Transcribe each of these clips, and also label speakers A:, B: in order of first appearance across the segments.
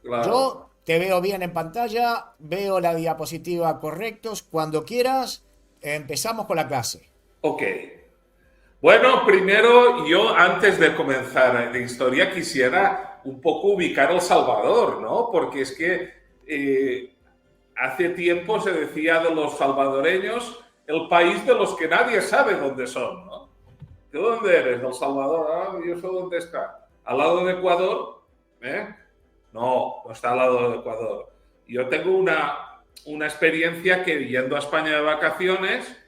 A: claro.
B: Yo te veo bien en pantalla, veo la diapositiva correctos. Cuando quieras, empezamos con la clase.
A: Ok. Bueno, primero yo antes de comenzar la historia quisiera un poco ubicar El Salvador, ¿no? Porque es que hace tiempo se decía de los salvadoreños el país de los que nadie sabe dónde son, ¿no? ¿De dónde eres? ¿Del Salvador? Ah, yo sé dónde está. ¿Al lado de Ecuador? ¿Eh? No, no está al lado de Ecuador. Yo tengo una experiencia que yendo a España de vacaciones,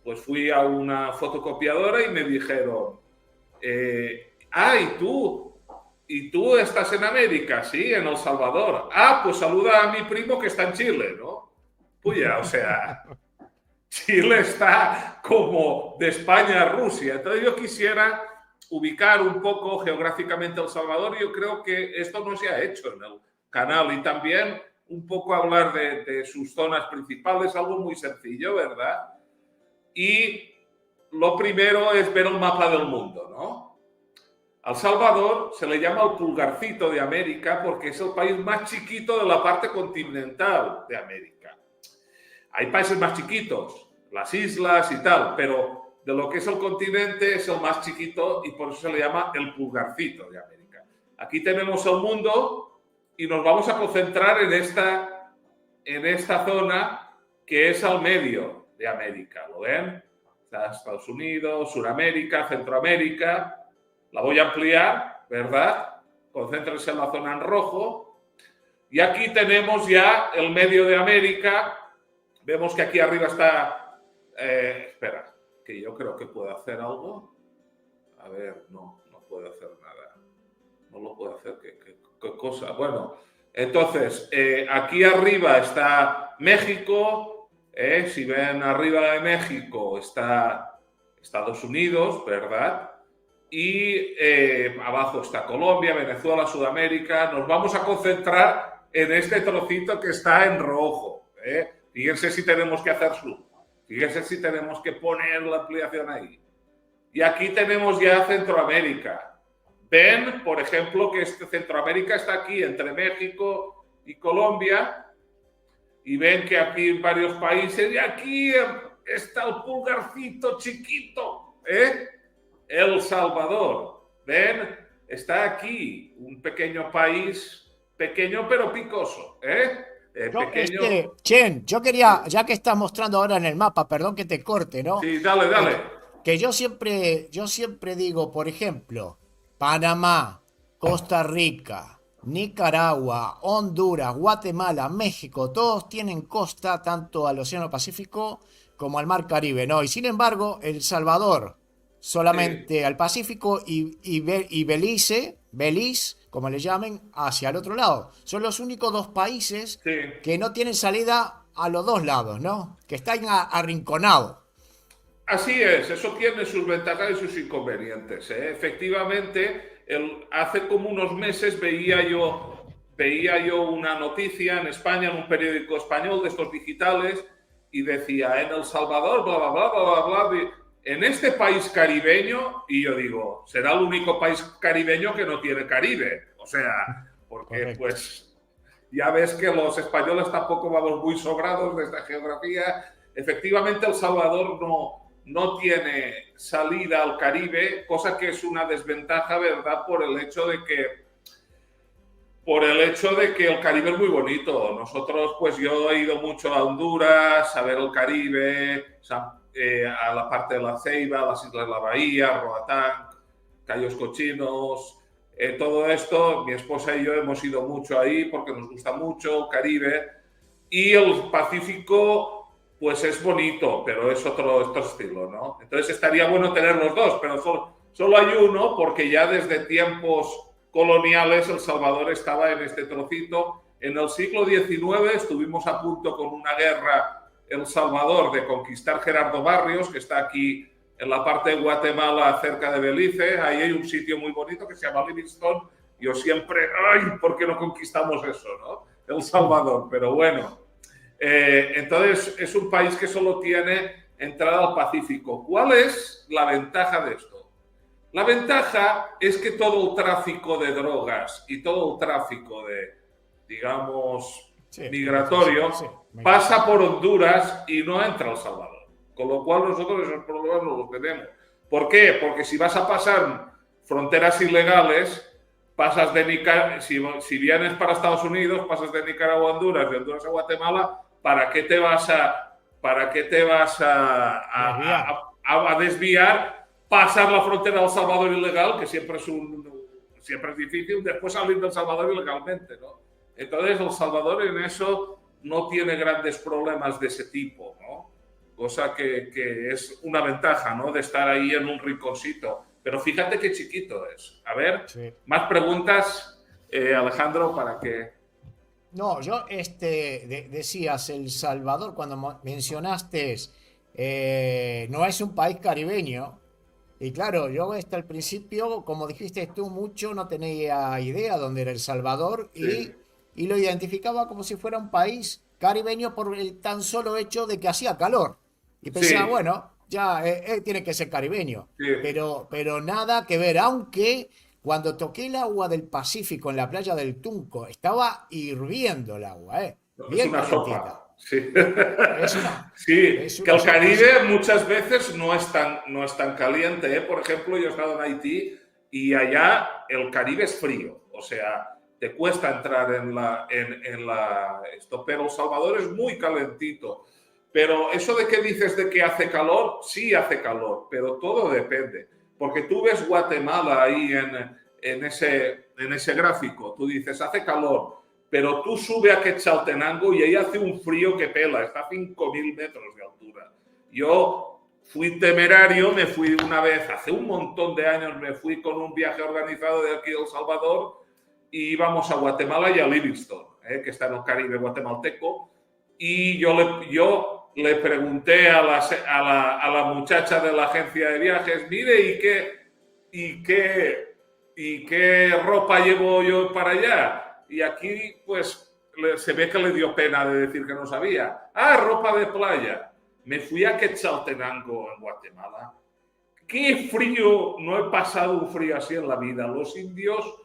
A: pues fui a una fotocopiadora y me dijeron, ¿y tú estás en América? Sí, en El Salvador. Ah, pues saluda a mi primo que está en Chile, ¿no? Puya, o sea, Chile está como de España a Rusia. Entonces yo quisiera ubicar un poco geográficamente El Salvador. Yo creo que esto no se ha hecho en el canal y también un poco hablar de sus zonas principales, algo muy sencillo, ¿verdad? Y lo primero es ver el mapa del mundo, ¿no? A El Salvador se le llama el pulgarcito de América porque es el país más chiquito de la parte continental de América. Hay países más chiquitos, las islas y tal, pero de lo que es el continente es el más chiquito y por eso se le llama el pulgarcito de América. Aquí tenemos el mundo y nos vamos a concentrar en esta zona que es al medio de América, ¿lo ven? Está Estados Unidos, Suramérica, Centroamérica. La voy a ampliar, ¿verdad? Concéntrense en la zona en rojo. Y aquí tenemos ya el medio de América. Vemos que aquí arriba está... espera, que yo creo que puedo hacer algo. A ver, no, no puedo hacer nada. No lo puedo hacer. ¿Qué cosa? Bueno, entonces, aquí arriba está México. Si ven arriba de México está Estados Unidos, ¿verdad? Y abajo está Colombia, Venezuela, Sudamérica. Nos vamos a concentrar en este trocito que está en rojo. Fíjense si tenemos que hacer zoom. Fíjense si tenemos que poner la ampliación ahí. Y aquí tenemos ya Centroamérica. Ven, por ejemplo, que Centroamérica está aquí entre México y Colombia. Y ven que aquí hay varios países. Y aquí está el pulgarcito chiquito. El Salvador. ¿Ven? Está aquí un pequeño país, pequeño pero picoso. Pequeño.
B: Chen, yo quería, ya que estás mostrando ahora en el mapa, perdón que te corte, ¿no?
A: Sí, dale, dale.
B: Que yo siempre digo, por ejemplo, Panamá, Costa Rica, Nicaragua, Honduras, Guatemala, México, todos tienen costa tanto al Océano Pacífico como al Mar Caribe, ¿no? Y sin embargo, El Salvador
A: Sí,
B: solamente al Pacífico y Belice, como le llamen, hacia el otro lado. Son los únicos dos países
A: sí.
B: que no tienen salida a los dos lados, ¿no? Que están arrinconados.
A: Así es, eso tiene sus ventajas y sus inconvenientes. Efectivamente, hace como unos meses veía yo una noticia en España, en un periódico español de estos digitales, y decía, en El Salvador, bla, bla, bla, bla, bla, bla, en este país caribeño, y yo digo, será el único país caribeño que no tiene Caribe. O sea, porque
B: Correcto.
A: pues ya ves que los españoles tampoco vamos muy sobrados de esta geografía. Efectivamente, El Salvador no tiene salida al Caribe, cosa que es una desventaja, ¿verdad? Por el hecho de que el Caribe es muy bonito. Nosotros, pues yo he ido mucho a Honduras, a ver el Caribe, a la parte de la Ceiba, las Islas de la Bahía, Roatán, Cayos Cochinos, todo esto. Mi esposa y yo hemos ido mucho ahí porque nos gusta mucho el Caribe. Y el Pacífico, pues es bonito, pero es otro estilo, ¿no? Entonces estaría bueno tener los dos, pero solo hay uno porque ya desde tiempos coloniales El Salvador estaba en este trocito. En el siglo XIX estuvimos a punto con una guerra El Salvador de conquistar Gerardo Barrios, que está aquí en la parte de Guatemala, cerca de Belice. Ahí hay un sitio muy bonito que se llama Livingstone. Yo siempre, ay, ¿por qué no conquistamos eso, no? El Salvador, pero bueno. Entonces, es un país que solo tiene entrada al Pacífico. ¿Cuál es la ventaja de esto? La ventaja es que todo el tráfico de drogas y todo el tráfico digamos,
B: Sí,
A: migratorio,
B: sí,
A: pasa por Honduras y no entra a El Salvador. Con lo cual nosotros esos problemas no los tenemos. ¿Por qué? Porque si vas a pasar fronteras ilegales, pasas de Nicaragua, si vienes para Estados Unidos, pasas de Nicaragua a Honduras, de Honduras a Guatemala, ¿para qué te vas a desviar? Pasar la frontera de El Salvador ilegal, que siempre es difícil, después salir de El Salvador ilegalmente, ¿no? Entonces, El Salvador en eso no tiene grandes problemas de ese tipo, ¿no? Cosa que es una ventaja, ¿no? De estar ahí en un rinconcito. Pero fíjate qué chiquito es. A ver,
B: sí.
A: más preguntas, Alejandro, para que...
B: No, yo decías El Salvador cuando mencionaste no es un país caribeño. Y claro, yo al principio, como dijiste tú mucho, no tenía idea dónde era El Salvador
A: Sí,
B: y lo identificaba como si fuera un país caribeño por el tan solo hecho de que hacía calor. Y pensaba,
A: sí,
B: bueno, ya tiene que ser caribeño.
A: sí.
B: Pero nada que ver, aunque cuando toqué el agua del Pacífico en la playa del Tunco, estaba hirviendo el agua,
A: Es
B: bien
A: una
B: calentita.
A: sopa. Sí.
B: Es una,
A: Sí,
B: es
A: que
B: una
A: el
B: sopa, sí.
A: Caribe muchas veces no es tan caliente, ¿eh? Por ejemplo, yo he estado en Haití y allá el Caribe es frío. O sea, te cuesta entrar esto, pero El Salvador es muy calentito. Pero eso de que dices de que hace calor, sí hace calor, pero todo depende. Porque tú ves Guatemala ahí en ese gráfico, tú dices, hace calor, pero tú subes a Quetzaltenango y ahí hace un frío que pela, está a 5.000 metros de altura. Yo fui temerario, me fui una vez, hace un montón de años, me fui con un viaje organizado de aquí de El Salvador y íbamos a Guatemala y a Livingstone, que está en el Caribe guatemalteco, y yo le pregunté a la muchacha de la agencia de viajes, mire, ¿y qué ropa llevo yo para allá? Y aquí, pues, se ve que le dio pena de decir que no sabía. Ah, ropa de playa. Me fui a Quetzaltenango, en Guatemala. ¡Qué frío! No he pasado un frío así en la vida. Los indios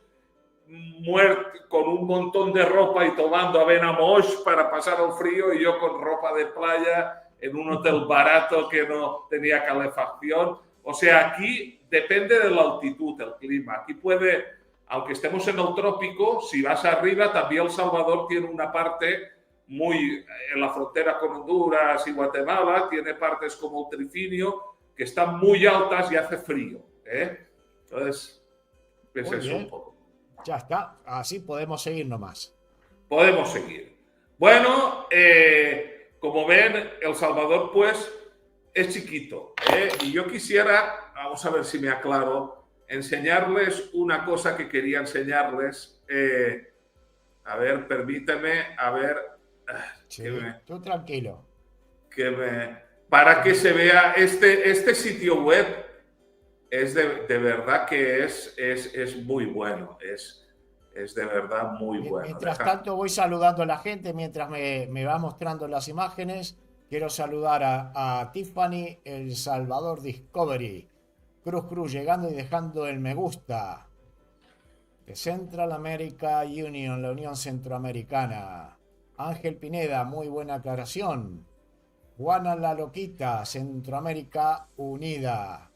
A: muertos con un montón de ropa y tomando avena mosh para pasar el frío y yo con ropa de playa en un hotel barato que no tenía calefacción. O sea, aquí depende de la altitud, el clima. Aquí puede, aunque estemos en el trópico, si vas arriba, también El Salvador tiene una parte muy en la frontera con Honduras y Guatemala, tiene partes como el Trifinio que están muy altas y hace frío, ¿eh? Entonces, es
B: Muy
A: eso un
B: bien,
A: poco.
B: ya está, así podemos seguir nomás.
A: Podemos seguir. Bueno, como ven, El Salvador, pues, es chiquito, ¿eh? Y yo quisiera, vamos a ver si me aclaro, enseñarles una cosa que quería enseñarles. A ver, permíteme, a ver, que
B: Sí,
A: me,
B: tú tranquilo.
A: que me, para que se vea este sitio web es de verdad que es muy bueno, es de verdad muy bueno.
B: Mientras tanto voy saludando a la gente, mientras me va mostrando las imágenes. Quiero saludar a Tiffany, El Salvador Discovery. Cruz llegando y dejando el me gusta. De Central America Union, la Unión Centroamericana. Ángel Pineda, muy buena aclaración. Juana la Loquita, Centroamérica Unida.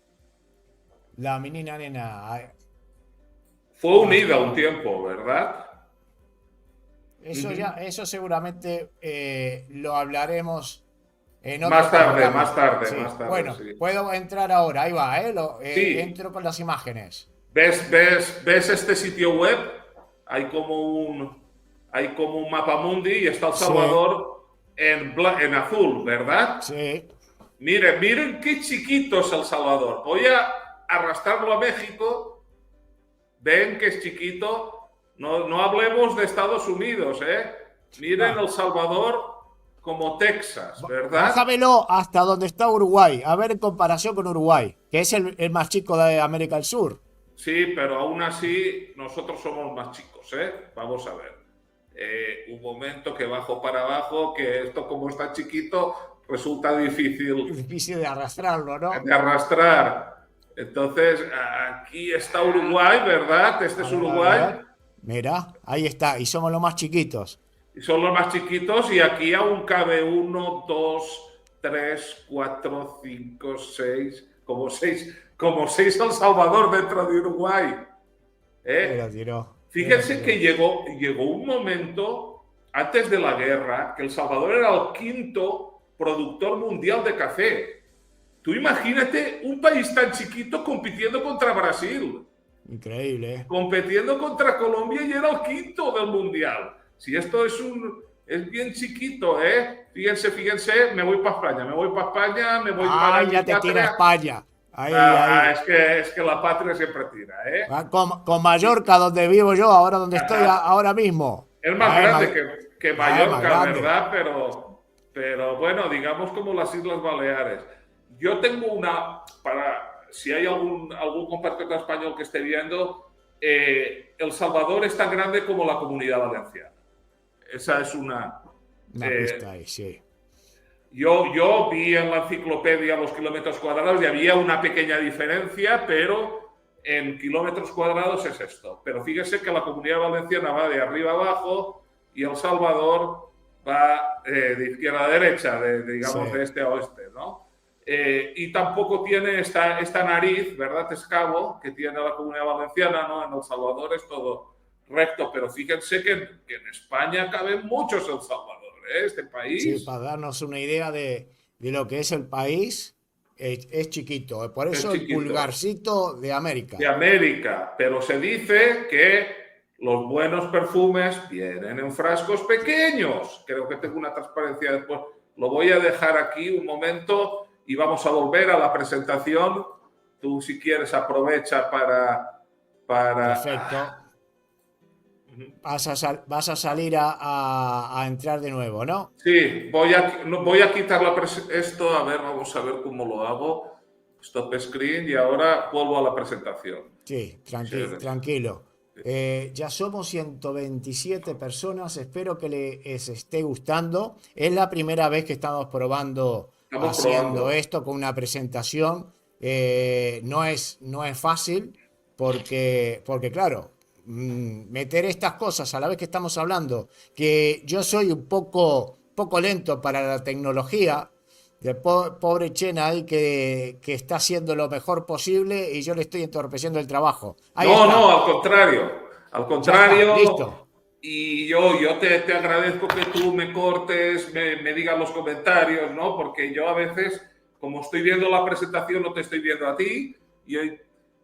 B: La menina nena.
A: Fue
B: Más
A: unida un tiempo, ¿verdad?
B: Eso
A: Ujú.
B: ya, eso seguramente lo hablaremos en otro
A: Más tarde,
B: programa.
A: más tarde,
B: Sí,
A: más tarde,
B: bueno,
A: sí.
B: puedo entrar ahora. Ahí va,
A: Sí,
B: entro con las imágenes.
A: ¿ves este sitio web? Hay como un mapa mundi y está El
B: Sí,
A: Salvador en azul, ¿verdad?
B: sí.
A: Miren qué chiquito es El Salvador. Voy a arrastrarlo a México. Ven que es chiquito. No, no hablemos de Estados Unidos, ¿eh? Miren
B: Ah,
A: El Salvador como Texas, ¿verdad?
B: bájamelo hasta donde está Uruguay. A ver en comparación con Uruguay, que es el más chico de América del Sur.
A: Sí, pero aún así nosotros somos más chicos, ¿eh? Vamos a ver. Un momento que bajo para abajo, que esto como está chiquito resulta
B: Es
A: difícil
B: difícil de arrastrarlo, ¿no?
A: de arrastrar. Entonces, aquí está Uruguay, ¿verdad? Este es
B: A ver.
A: Uruguay.
B: Mirá, ahí está, y somos los más chiquitos.
A: Y son los más chiquitos y aquí aún cabe uno, dos, tres, cuatro, cinco, seis, como seis El Salvador dentro de Uruguay.
B: Me la
A: ¿Eh?
B: tiró, me la
A: Fíjense que
B: tiró.
A: llegó un momento, antes de la guerra, que El Salvador era el quinto productor mundial de café. Tú imagínate un país tan chiquito compitiendo contra Brasil,
B: Increíble, ¿eh?
A: compitiendo contra Colombia y era el quinto del mundial. Si esto es bien chiquito, ¿eh? Fíjense, me voy para España, me voy
B: Ah,
A: para mi
B: ya te tira
A: patria.
B: España. Ahí, ahí.
A: Es que la patria siempre tira, ¿eh?
B: Ah, con Mallorca, donde vivo yo, ahora donde estoy
A: Ajá.
B: ahora mismo.
A: Es más
B: Ah,
A: grande que
B: es más
A: Mallorca,
B: grande.
A: ¿verdad? Pero bueno, digamos como las Islas Baleares. Yo tengo si hay algún compatriota español que esté viendo, El Salvador es tan grande como la Comunidad Valenciana. Esa es una.
B: Una pista
A: eh,
B: ahí, sí.
A: yo vi en la enciclopedia los kilómetros cuadrados y había una pequeña diferencia, pero en kilómetros cuadrados es esto. Pero fíjese que la Comunidad Valenciana va de arriba a abajo y El Salvador va de izquierda a derecha,
B: Sí,
A: digamos de este a oeste, ¿no? Y tampoco tiene esta nariz, ¿verdad? Escabo que tiene la Comunidad Valenciana, ¿no? En El Salvador es todo recto, pero fíjense que en España caben muchos El Salvador, ¿eh? Este
B: sí,
A: país
B: para darnos una idea de lo que es el país, es chiquito. Por
A: es
B: eso el
A: chiquito,
B: pulgarcito de
A: de
B: América.
A: América, pero se dice que los buenos perfumes vienen en frascos pequeños. Creo que tengo una transparencia después. Lo voy a dejar aquí un momento y vamos a volver a la presentación. Tú, si quieres, aprovecha para.
B: Perfecto. Vas a salir a entrar de nuevo, ¿no?
A: Sí, voy a quitar esto. A ver, vamos a ver cómo lo hago. Stop screen y ahora vuelvo a la presentación.
B: Sí,
A: Sí,
B: tranquilo. Ya somos 127 personas, espero que les esté gustando. Es la primera vez que estamos probando
A: estamos
B: haciendo
A: probando.
B: esto con una presentación. No es fácil porque claro, meter estas cosas a la vez que estamos hablando, que yo soy un poco lento para la tecnología, del pobre Chena ahí que está haciendo lo mejor posible y yo le estoy entorpeciendo el trabajo. Ahí
A: No,
B: está,
A: no, al contrario. Al
B: ya está,
A: contrario,
B: listo.
A: y yo te agradezco que tú me cortes, me digas los comentarios, ¿no? Porque yo a veces, como estoy viendo la presentación, no te estoy viendo a ti, y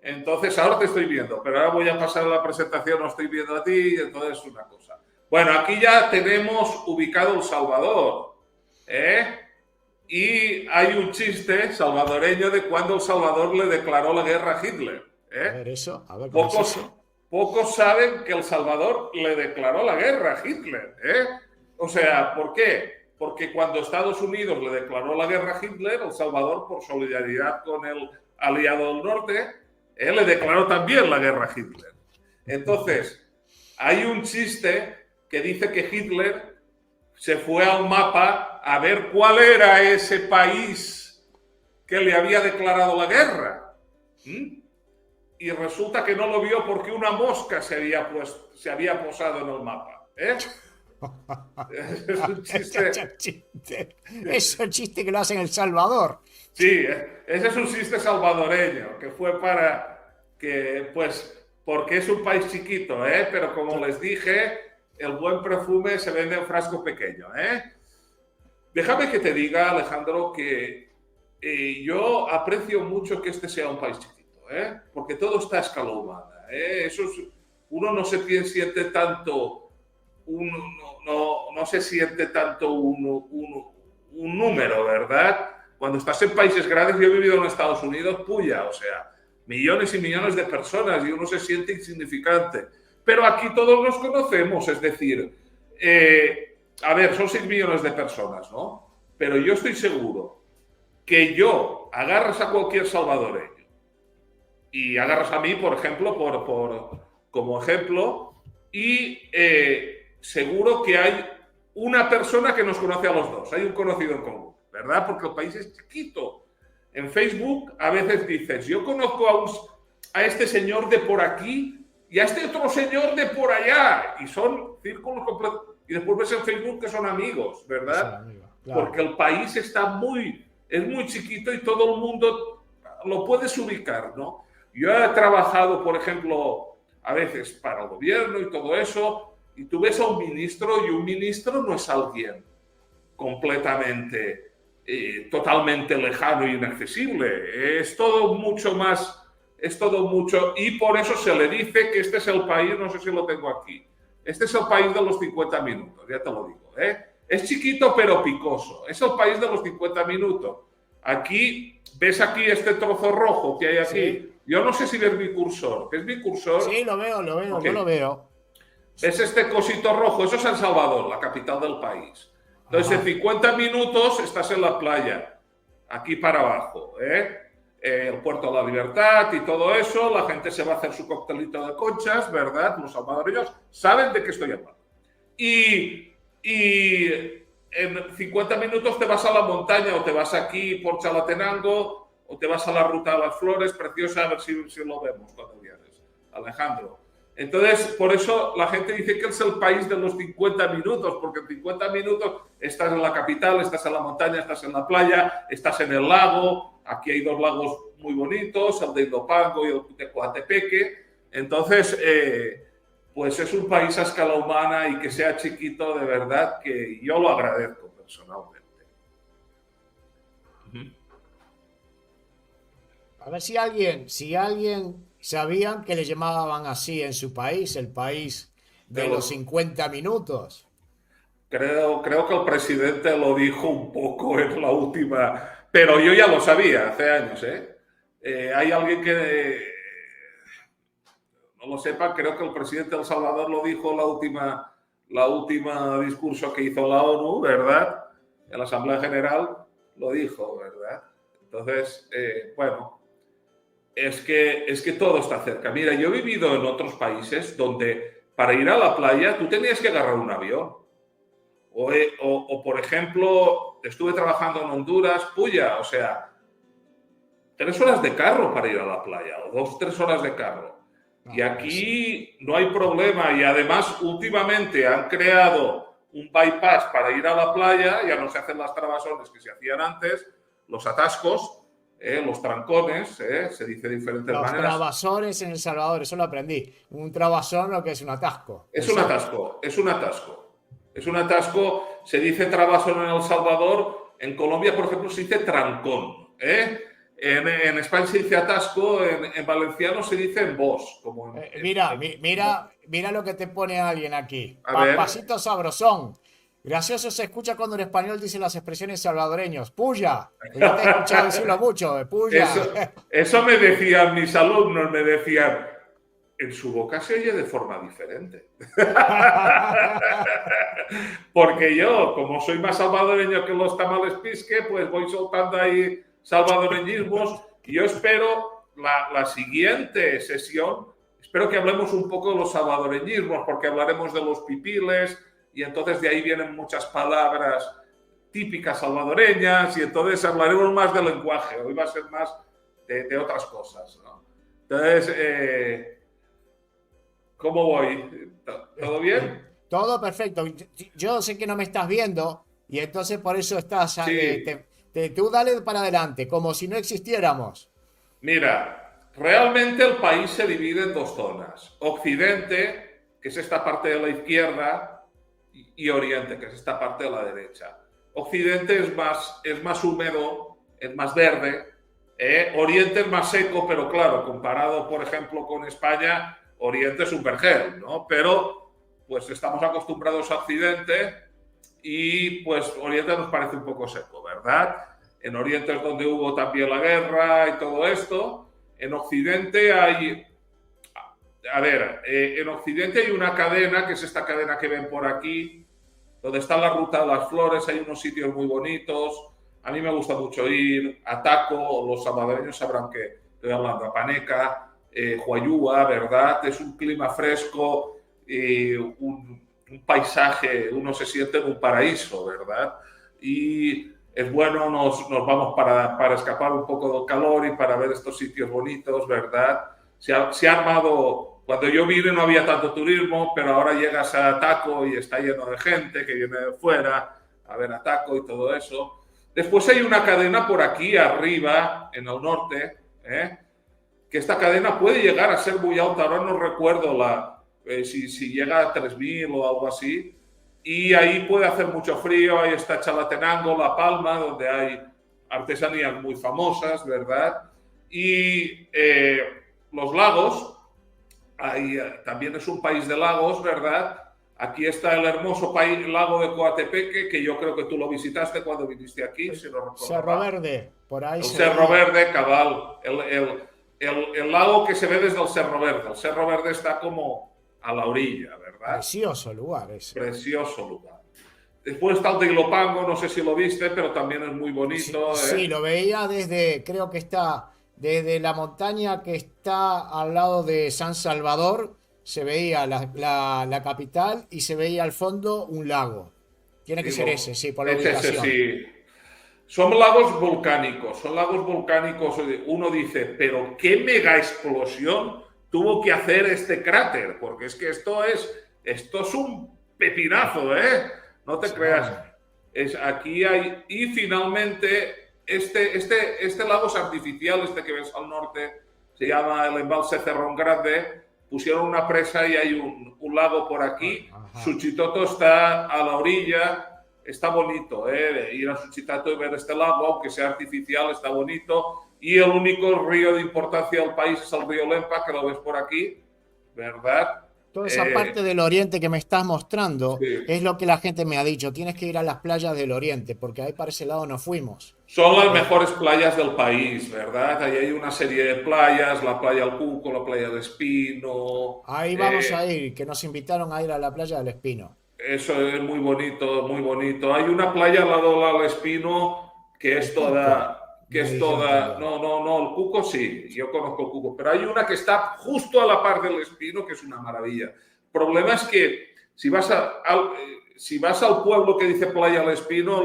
A: entonces ahora te estoy viendo, pero ahora voy a pasar a la presentación, no estoy viendo a ti, entonces es una cosa. Bueno, aquí ya tenemos ubicado El Salvador, ¿eh? Y hay un chiste salvadoreño de cuando El Salvador le declaró la guerra a Hitler, ¿eh?
B: A ver cómo es
A: Pocos,
B: eso.
A: pocos saben que El Salvador le declaró la guerra a Hitler, ¿eh? O sea, ¿por qué? Porque cuando Estados Unidos le declaró la guerra a Hitler, El Salvador, por solidaridad con el aliado del norte, él le declaró también la guerra a Hitler. Entonces, hay un chiste que dice que Hitler se fue a un mapa a ver cuál era ese país que le había declarado la guerra. Y resulta que no lo vio porque una mosca se había posado en el mapa. ¿Eh? Es un chiste.
B: Es el chiste que lo hace en El Salvador.
A: Sí, ese es un chiste salvadoreño que fue para que, pues, porque es un país chiquito, ¿eh? Pero como les dije, el buen perfume se vende en frasco pequeño, ¿eh? Déjame que te diga, Alejandro, que yo aprecio mucho que este sea un país chiquito, ¿eh? Porque todo está a escala humana, ¿eh? Uno no se siente tanto, no se siente tanto un número, ¿verdad? Cuando estás en países grandes, yo he vivido en Estados Unidos, puya, o sea, millones y millones de personas y uno se siente insignificante. Pero aquí todos nos conocemos, es decir, a ver, son 6 millones de personas, ¿no? Pero yo estoy seguro que yo agarras a cualquier salvadoreño y agarras a mí, por ejemplo, como ejemplo, y seguro que hay una persona que nos conoce a los dos, hay un conocido en común, ¿verdad? Porque el país es chiquito. En Facebook a veces dices, yo conozco a este señor de por aquí y a este otro señor de por allá, y son círculos completos, y después ves en Facebook que son amigos, ¿verdad?
B: Sí, amigo, claro.
A: Porque el país es muy chiquito y todo el mundo lo puedes ubicar, ¿no? Yo he trabajado, por ejemplo, a veces para el gobierno y todo eso, y tú ves a un ministro y un ministro no es alguien completamente, totalmente lejano e inaccesible. Es todo mucho más, es todo mucho, y por eso se le dice que este es el país, no sé si lo tengo aquí, este es el país de los 50 minutos, ya te lo digo, ¿eh? Es chiquito pero picoso, es el país de los 50 minutos. Aquí, ves aquí este trozo rojo que hay aquí. Sí. Yo no sé si ves mi cursor. ¿Ves mi cursor?
B: Sí, lo veo, okay. Yo lo veo.
A: ¿Ves este cosito rojo? Eso es San Salvador, la capital del país. Entonces, en 50 minutos estás en la playa, aquí para abajo, el Puerto de la Libertad y todo eso. La gente se va a hacer su coctelito de conchas, ¿verdad? Los salvadoreños saben de qué estoy hablando. Y en 50 minutos te vas a la montaña, o te vas aquí por Chalatenango, o te vas a la Ruta de las Flores, preciosa, a ver si lo vemos cuando vienes, Alejandro. Entonces, por eso la gente dice que es el país de los 50 minutos, porque en 50 minutos estás en la capital, estás en la montaña, estás en la playa, estás en el lago. Aquí hay dos lagos muy bonitos, el de Ilopango y el de Coatepeque. Entonces, pues es un país a escala humana, y que sea chiquito, de verdad que yo lo agradezco personalmente.
B: A ver si alguien sabían que le llamaban así en su país, el país de los 50 minutos.
A: Creo que el presidente lo dijo un poco en la última, pero yo ya lo sabía hace años, hay alguien que no lo sepa, creo que el presidente de El Salvador lo dijo la última discurso que hizo la ONU, ¿verdad? En la Asamblea General lo dijo, ¿verdad? Entonces, bueno, es que todo está cerca. Mira, yo he vivido en otros países donde para ir a la playa tú tenías que agarrar un avión. O por ejemplo, estuve trabajando en Honduras, puya, o sea, 3 horas de carro para ir a la playa, o 2, 3 horas de carro. Y aquí no hay problema, y además últimamente han creado un bypass para ir a la playa, ya no se hacen las trabasones que se hacían antes, los atascos, los trancones, se dice de diferentes maneras.
B: Los trabasones en El Salvador, eso lo aprendí. Un trabazón, lo que es un atasco.
A: Es un atasco, es un atasco. Es un atasco, se dice trabazón en El Salvador, en Colombia, por ejemplo, se dice trancón, En España se dice atasco, en valenciano se dice embos. Como
B: mira lo que te pone alguien aquí.
A: Pasito
B: sabrosón. Gracioso se escucha cuando el español dice las expresiones salvadoreños. ¡Puya! Yo te he escuchado decirlo mucho, ¡puya!
A: Eso me decían mis alumnos, me decían, en su boca se oye de forma diferente. Porque yo, como soy más salvadoreño que los tamales pisque, pues voy soltando ahí salvadoreñismos, y yo espero la siguiente sesión, espero que hablemos un poco de los salvadoreñismos, porque hablaremos de los pipiles, y entonces de ahí vienen muchas palabras típicas salvadoreñas, y entonces hablaremos más del lenguaje. Hoy va a ser más de otras cosas, ¿no? Entonces, ¿cómo voy? ¿Todo bien?
B: Todo perfecto. Yo sé que no me estás viendo, y entonces por eso estás...
A: Sí.
B: Tú dale para adelante, como si no existiéramos.
A: Mira, realmente el país se divide en 2 zonas. Occidente, que es esta parte de la izquierda, y Oriente, que es esta parte de la derecha. Occidente es más húmedo, es más verde. Oriente es más seco, pero claro, comparado, por ejemplo, con España, Oriente es un vergel, ¿no? Pero, pues estamos acostumbrados a Occidente, y pues Oriente nos parece un poco seco, ¿verdad? En Oriente es donde hubo también la guerra y todo esto. En Occidente hay... en Occidente hay una cadena, que es esta cadena que ven por aquí, donde está la Ruta de las Flores, hay unos sitios muy bonitos. A mí me gusta mucho ir a Taco, los salvadoreños sabrán que estoy hablando, a Paneca, Huayúa, ¿verdad? Es un clima fresco, un paisaje, uno se siente en un paraíso, ¿verdad? Y es bueno, nos vamos para escapar un poco del calor y para ver estos sitios bonitos, ¿verdad? Se ha armado, Cuando yo vine no había tanto turismo, pero ahora llegas a Taco y está lleno de gente que viene de fuera a ver a Taco y todo eso. Después hay una cadena por aquí arriba, en el norte, que esta cadena puede llegar a ser muy alta. Ahora no recuerdo si llega a 3000 o algo así. Y ahí puede hacer mucho frío. Ahí está Chalatenango, La Palma, donde hay artesanías muy famosas, ¿verdad? Y los lagos, ahí, también es un país de lagos, ¿verdad? Aquí está el hermoso lago de Coatepeque, que yo creo que tú lo visitaste cuando viniste aquí, si no recuerdo
B: Cerro
A: mal.
B: Verde, por ahí.
A: El Cerro Verde, cabal. El lago que se ve desde el Cerro Verde. El Cerro Verde está como a la orilla, ¿verdad?
B: Precioso lugar ese.
A: Precioso lugar. Después está el de Ilopango, no sé si lo viste, pero también es muy bonito.
B: Sí, lo veía desde, creo que está desde la montaña que está al lado de San Salvador, se veía la capital y se veía al fondo un lago. Tiene que ser ese, sí, por la ubicación.
A: Sí. Son lagos volcánicos, Uno dice, pero ¿qué mega explosión tuvo que hacer este cráter? Porque es que esto es un pepinazo, ¿eh? No te creas. Aquí hay... Y finalmente, este lago es artificial, este que ves al norte, se llama el embalse Cerrón Grande. Pusieron una presa y hay un lago por aquí. Suchitoto está a la orilla. Está bonito, ir a Suchitoto y ver este lago, aunque sea artificial, está bonito. Y el único río de importancia del país es el río Lempa, que lo ves por aquí, ¿verdad?
B: Toda esa parte del oriente que me estás mostrando,
A: sí,
B: es lo que la gente me ha dicho. Tienes que ir a las playas del oriente, porque ahí para ese lado no fuimos.
A: Son las mejores playas del país, ¿verdad? Ahí hay una serie de playas, la playa del Cuco, la playa del Espino.
B: Ahí vamos a ir, que nos invitaron a ir a la playa del Espino.
A: Eso es muy bonito, muy bonito. Hay una playa al lado del Espino que es toda... No, el Cuco sí, yo conozco el Cuco, pero hay una que está justo a la par del Espino, que es una maravilla. El problema es que si vas al pueblo que dice Playa del Espino,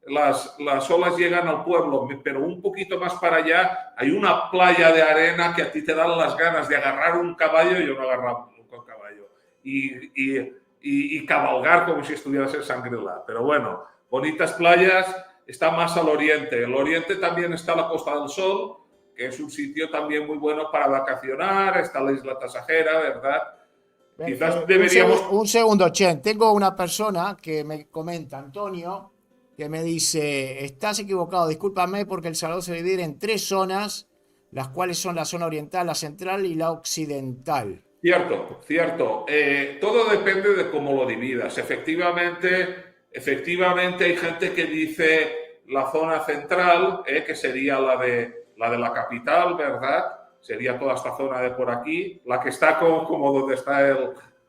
A: las olas llegan al pueblo, pero un poquito más para allá hay una playa de arena que a ti te dan las ganas de agarrar un caballo. Yo no agarraba nunca un caballo. Y cabalgar como si estuvieras en Shangri-La. Pero bueno, bonitas playas. Está más al oriente. El oriente también está la Costa del Sol, que es un sitio también muy bueno para vacacionar. Está la Isla Tasajera, ¿verdad? Quizás deberíamos...
B: Un segundo, Chen. Tengo una persona que me comenta, Antonio, que me dice, estás equivocado, discúlpame, porque El Salvador se divide en 3 zonas, las cuales son la zona oriental, la central y la occidental.
A: Cierto. Todo depende de cómo lo dividas. Efectivamente hay gente que dice la zona central, que sería la de la capital, ¿verdad? Sería toda esta zona de por aquí, la que está como donde está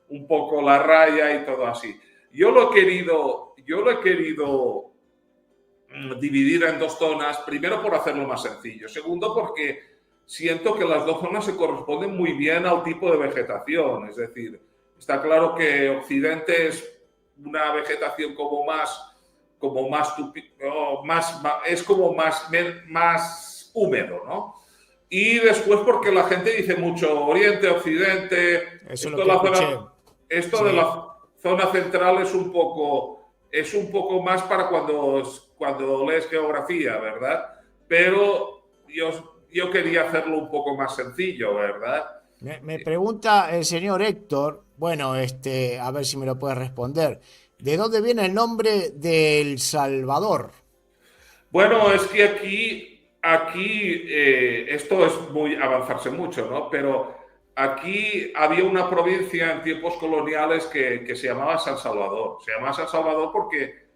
A: un poco la raya y todo así. Yo lo he querido dividir en 2 zonas, primero por hacerlo más sencillo, segundo porque siento que las 2 zonas se corresponden muy bien al tipo de vegetación. Es decir, está claro que Occidente es una vegetación más húmedo, ¿no? Y después porque la gente dice mucho Oriente, Occidente.
B: Esto de
A: la zona central es un poco más para cuando lees geografía, ¿verdad? Pero yo quería hacerlo un poco más sencillo, ¿verdad?
B: Me pregunta el señor Héctor, bueno, a ver si me lo puede responder. ¿De dónde viene el nombre de El Salvador?
A: Bueno, es que aquí esto es muy avanzarse mucho, ¿no? Pero aquí había una provincia en tiempos coloniales que se llamaba San Salvador. Se llamaba San Salvador porque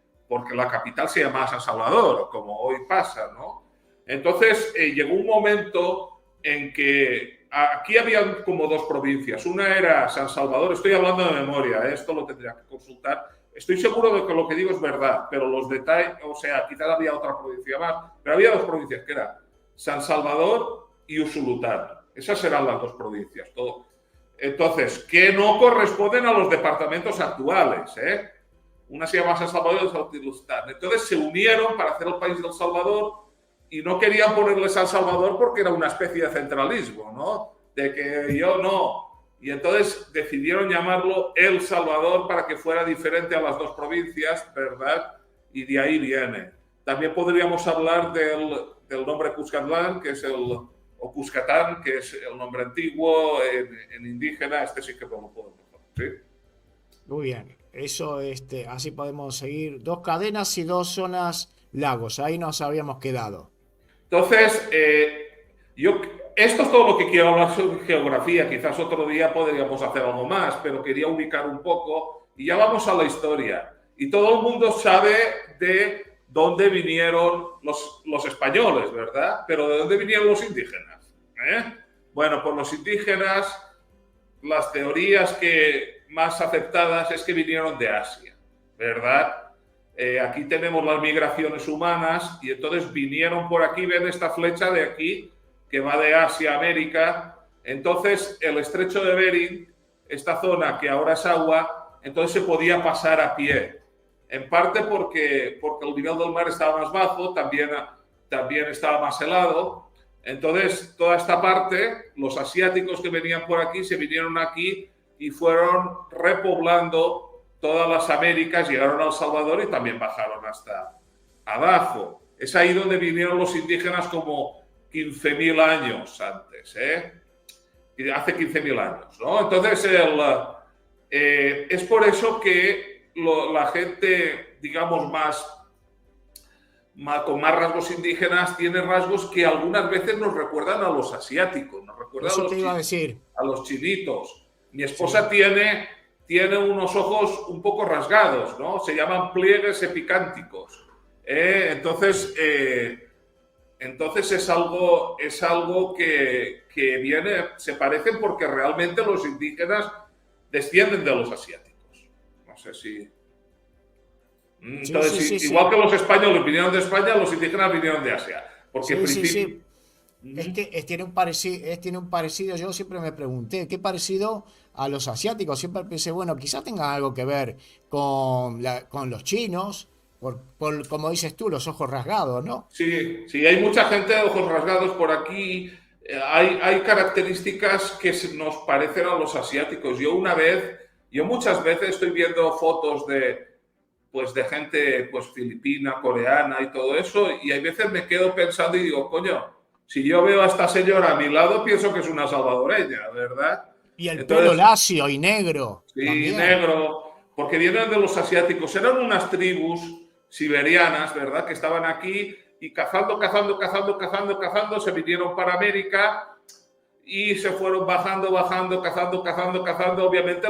A: la capital se llamaba San Salvador, como hoy pasa, ¿no? Entonces llegó un momento en que aquí había como 2 provincias. Una era San Salvador, estoy hablando de memoria, esto lo tendría que consultar. Estoy seguro de que lo que digo es verdad, pero los detalles, o sea, quizás había otra provincia más, pero había 2 provincias, que eran San Salvador y Usulután. Esas eran las 2 provincias. Entonces, que no corresponden a los departamentos actuales, ¿eh? Una se llama San Salvador y otra Usulután. Entonces se unieron para hacer el país del Salvador y no querían ponerle San Salvador porque era una especie de centralismo, ¿no? De que yo no, y entonces decidieron llamarlo El Salvador para que fuera diferente a las dos provincias, ¿verdad? Y de ahí viene. También podríamos hablar del nombre Cuscatlán, que es o Cuscatán, que es el nombre antiguo en indígena. Este sí que lo puedo mejor, ¿sí?
B: Muy bien. Eso, así podemos seguir. 2 cadenas y 2 zonas lagos. Ahí nos habíamos quedado.
A: Entonces, esto es todo lo que quiero hablar sobre geografía. Quizás otro día podríamos hacer algo más, pero quería ubicar un poco y ya vamos a la historia. Y todo el mundo sabe de dónde vinieron los españoles, ¿verdad? Pero ¿de dónde vinieron los indígenas? Bueno, pues los indígenas, las teorías que más aceptadas es que vinieron de Asia, ¿verdad? Aquí tenemos las migraciones humanas y entonces vinieron por aquí, ven esta flecha de aquí que va de Asia a América. Entonces el estrecho de Bering, esta zona que ahora es agua, entonces se podía pasar a pie. En parte porque el nivel del mar estaba más bajo, también estaba más helado. Entonces toda esta parte, los asiáticos que venían por aquí se vinieron aquí y fueron repoblando todas las Américas, llegaron a El Salvador y también bajaron hasta abajo. Es ahí donde vinieron los indígenas como 15.000 años antes, hace 15.000 años, ¿no? Entonces, es por eso que la gente, digamos, con más rasgos indígenas tiene rasgos que algunas veces nos recuerdan a los asiáticos, nos recuerdan
B: Eso te iba a decir.
A: A los chinitos. Mi esposa tiene unos ojos un poco rasgados, ¿no? Se llaman pliegues epicánticos. Entonces es algo que viene, se parecen porque realmente los indígenas descienden de los asiáticos. No sé si... Entonces, igual que los españoles vinieron de España, los indígenas vinieron de Asia. Porque
B: sí. Tiene un parecido, yo siempre me pregunté, ¿qué parecido a los asiáticos? Siempre pensé, bueno, quizás tenga algo que ver con los chinos, por como dices tú, los ojos rasgados, ¿no?
A: Sí, hay mucha gente de ojos rasgados por aquí. Hay características que nos parecen a los asiáticos. Yo muchas veces estoy viendo fotos de gente filipina, coreana y todo eso, y hay veces me quedo pensando y digo, coño, si yo veo a esta señora a mi lado, pienso que es una salvadoreña, ¿verdad?
B: Y el pelo lacio y negro.
A: Sí,
B: también.
A: Negro, porque vienen de los asiáticos. Eran unas tribus siberianas, ¿verdad? Que estaban aquí y cazando, se vinieron para América y se fueron bajando, cazando. Obviamente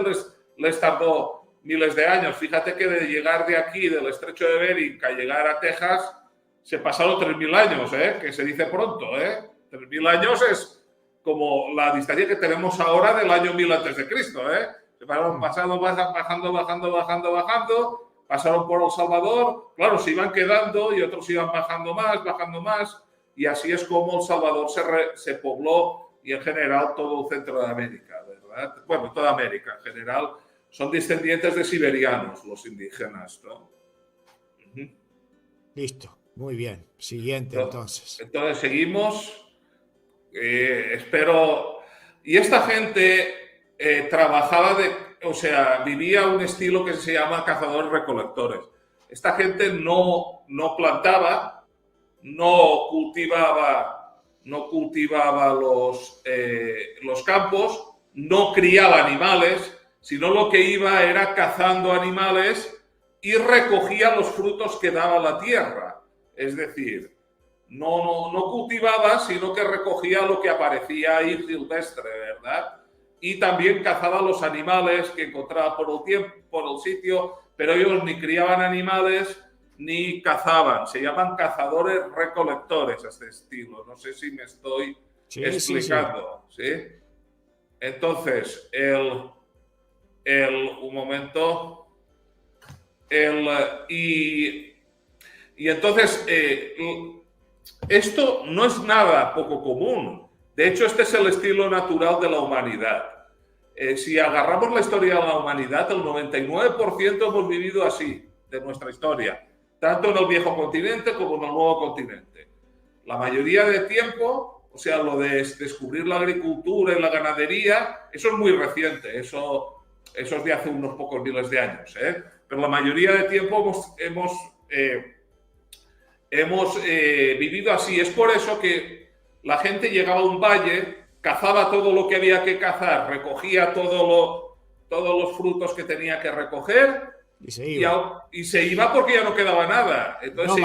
A: les tardó miles de años. Fíjate que de llegar de aquí, del estrecho de Bering, a llegar a Texas, se pasaron 3.000 años, que se dice pronto, 3.000 años es como la distancia que tenemos ahora del año 1000 antes de Cristo, Se fueron bajando, pasaron por El Salvador, claro, se iban quedando y otros iban bajando más, y así es como El Salvador se pobló y en general todo el centro de América, ¿verdad? Bueno, toda América en general son descendientes de siberianos, los indígenas, ¿no?
B: Listo, muy bien. Siguiente, entonces.
A: Entonces seguimos. Espero. Y esta gente trabajaba vivía un estilo que se llama cazadores-recolectores. Esta gente no plantaba, no cultivaba los campos, no criaba animales, sino lo que iba era cazando animales y recogía los frutos que daba la tierra. Es decir, no cultivaba, sino que recogía lo que aparecía ahí silvestre, ¿verdad? Y también cazaba los animales que encontraba por el sitio, pero ellos ni criaban animales ni cazaban. Se llaman cazadores-recolectores, este estilo. No sé si me estoy explicando, ¿sí? Entonces, un momento. Y entonces, esto no es nada poco común. De hecho, este es el estilo natural de la humanidad. Si agarramos la historia de la humanidad, el 99% hemos vivido así, de nuestra historia, tanto en el viejo continente como en el nuevo continente. La mayoría de tiempo, o sea, lo de descubrir la agricultura y la ganadería, eso es muy reciente, eso es de hace unos pocos miles de años, ¿eh? Pero la mayoría de tiempo hemos vivido así. Es por eso que la gente llegaba a un valle, cazaba todo lo que había que cazar, recogía todos los frutos que tenía que recoger y se iba porque ya no quedaba nada. Entonces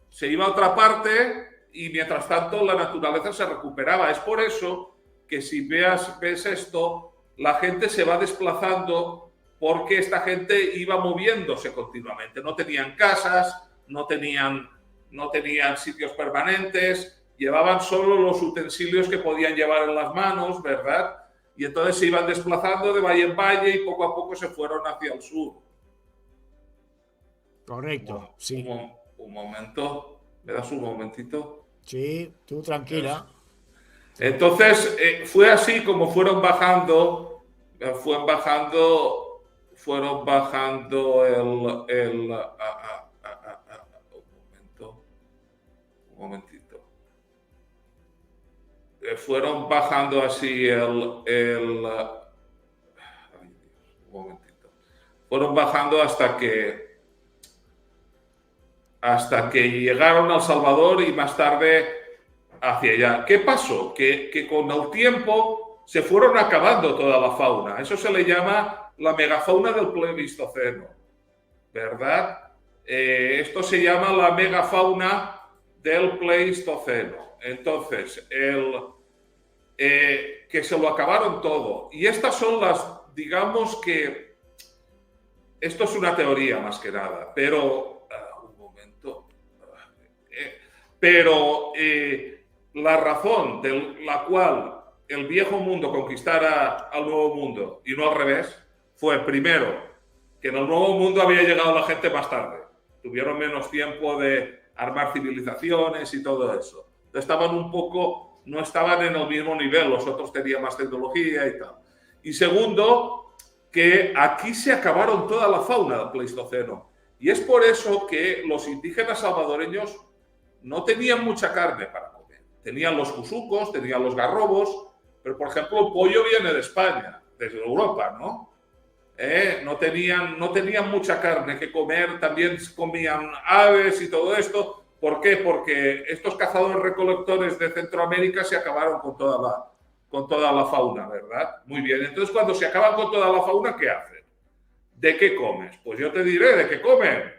A: se iba a otra parte y mientras tanto la naturaleza se recuperaba. Es por eso que si ves esto, la gente se va desplazando porque esta gente iba moviéndose continuamente. No tenían casas, no tenían sitios permanentes, llevaban solo los utensilios que podían llevar en las manos, ¿verdad? Y entonces se iban desplazando de valle en valle y poco a poco se fueron hacia el sur.
B: Correcto, sí.
A: Un momento, ¿me das un momentito?
B: Sí, tú tranquila.
A: Entonces, fue así como fueron bajando un momentito. Fueron bajando así un momentito. Fueron bajando hasta que llegaron a El Salvador y más tarde hacia allá. ¿Qué pasó? Que con el tiempo se fueron acabando toda la fauna. Eso se le llama la megafauna del Pleistoceno, ¿verdad? Esto se llama la megafauna del Pleistoceno. Entonces, que se lo acabaron todo. Y estas son digamos que, esto es una teoría más que nada, pero, un momento, la razón de la cual el viejo mundo conquistara al nuevo mundo y no al revés, fue primero que en el nuevo mundo había llegado la gente más tarde. Tuvieron menos tiempo de armar civilizaciones y todo eso. No estaban en el mismo nivel, los otros tenían más tecnología y tal. Y segundo, que aquí se acabaron toda la fauna del Pleistoceno. Y es por eso que los indígenas salvadoreños no tenían mucha carne para comer. Tenían los cusucos, tenían los garrobos, pero por ejemplo el pollo viene de España, desde Europa, ¿no? No tenían mucha carne que comer, también comían aves y todo esto. ¿Por qué? Porque estos cazadores-recolectores de Centroamérica se acabaron con toda la fauna, ¿verdad? Muy bien, entonces cuando se acaban con toda la fauna, ¿qué hacen? ¿De qué comes? Pues yo te diré, ¿de qué comen?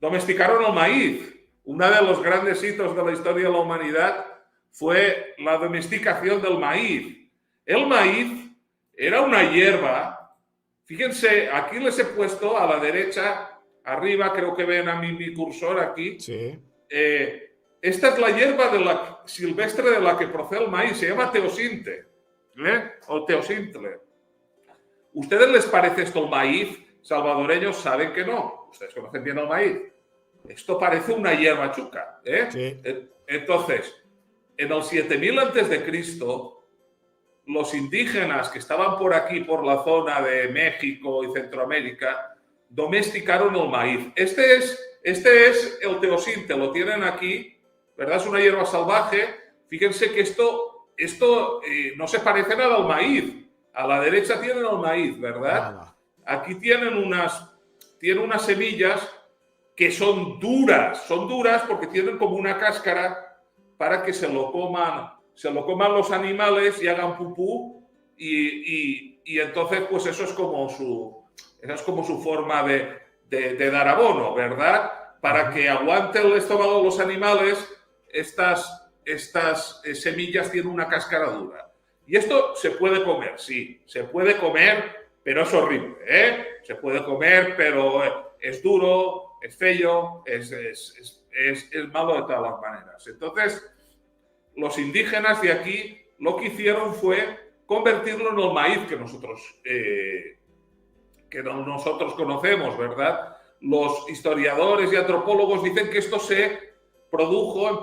A: Domesticaron el maíz. Uno de los grandes hitos de la historia de la humanidad fue la domesticación del maíz. El maíz era una hierba. Fíjense, aquí les he puesto a la derecha, arriba, creo que ven a mi cursor aquí.
B: Sí.
A: Esta es la hierba silvestre de la que procede el maíz, se llama teosinte, o teosintle. ¿Ustedes les parece esto el maíz? Salvadoreños saben que no. Ustedes conocen bien el maíz. Esto parece una hierba chuca,
B: Sí.
A: Entonces, en el 7000 a.C., los indígenas que estaban por aquí, por la zona de México y Centroamérica, domesticaron el maíz. Este es el teosinte, lo tienen aquí, ¿verdad? Es una hierba salvaje. Fíjense que esto no se parece nada al maíz. A la derecha tienen el maíz, ¿verdad?
B: Nada.
A: Aquí tienen unas semillas que son duras porque tienen como una cáscara para que se lo coman los animales y hagan pupú y entonces pues eso es como su forma de dar abono, ¿verdad? Para que aguante el estómago de los animales, estas semillas tienen una cáscara dura. Y esto se puede comer, sí, se puede comer, pero es horrible, Se puede comer, pero es duro, es feo, es malo de todas las maneras. Entonces, los indígenas de aquí lo que hicieron fue convertirlo en el maíz que nosotros conocemos, ¿verdad? Los historiadores y antropólogos dicen que esto se produjo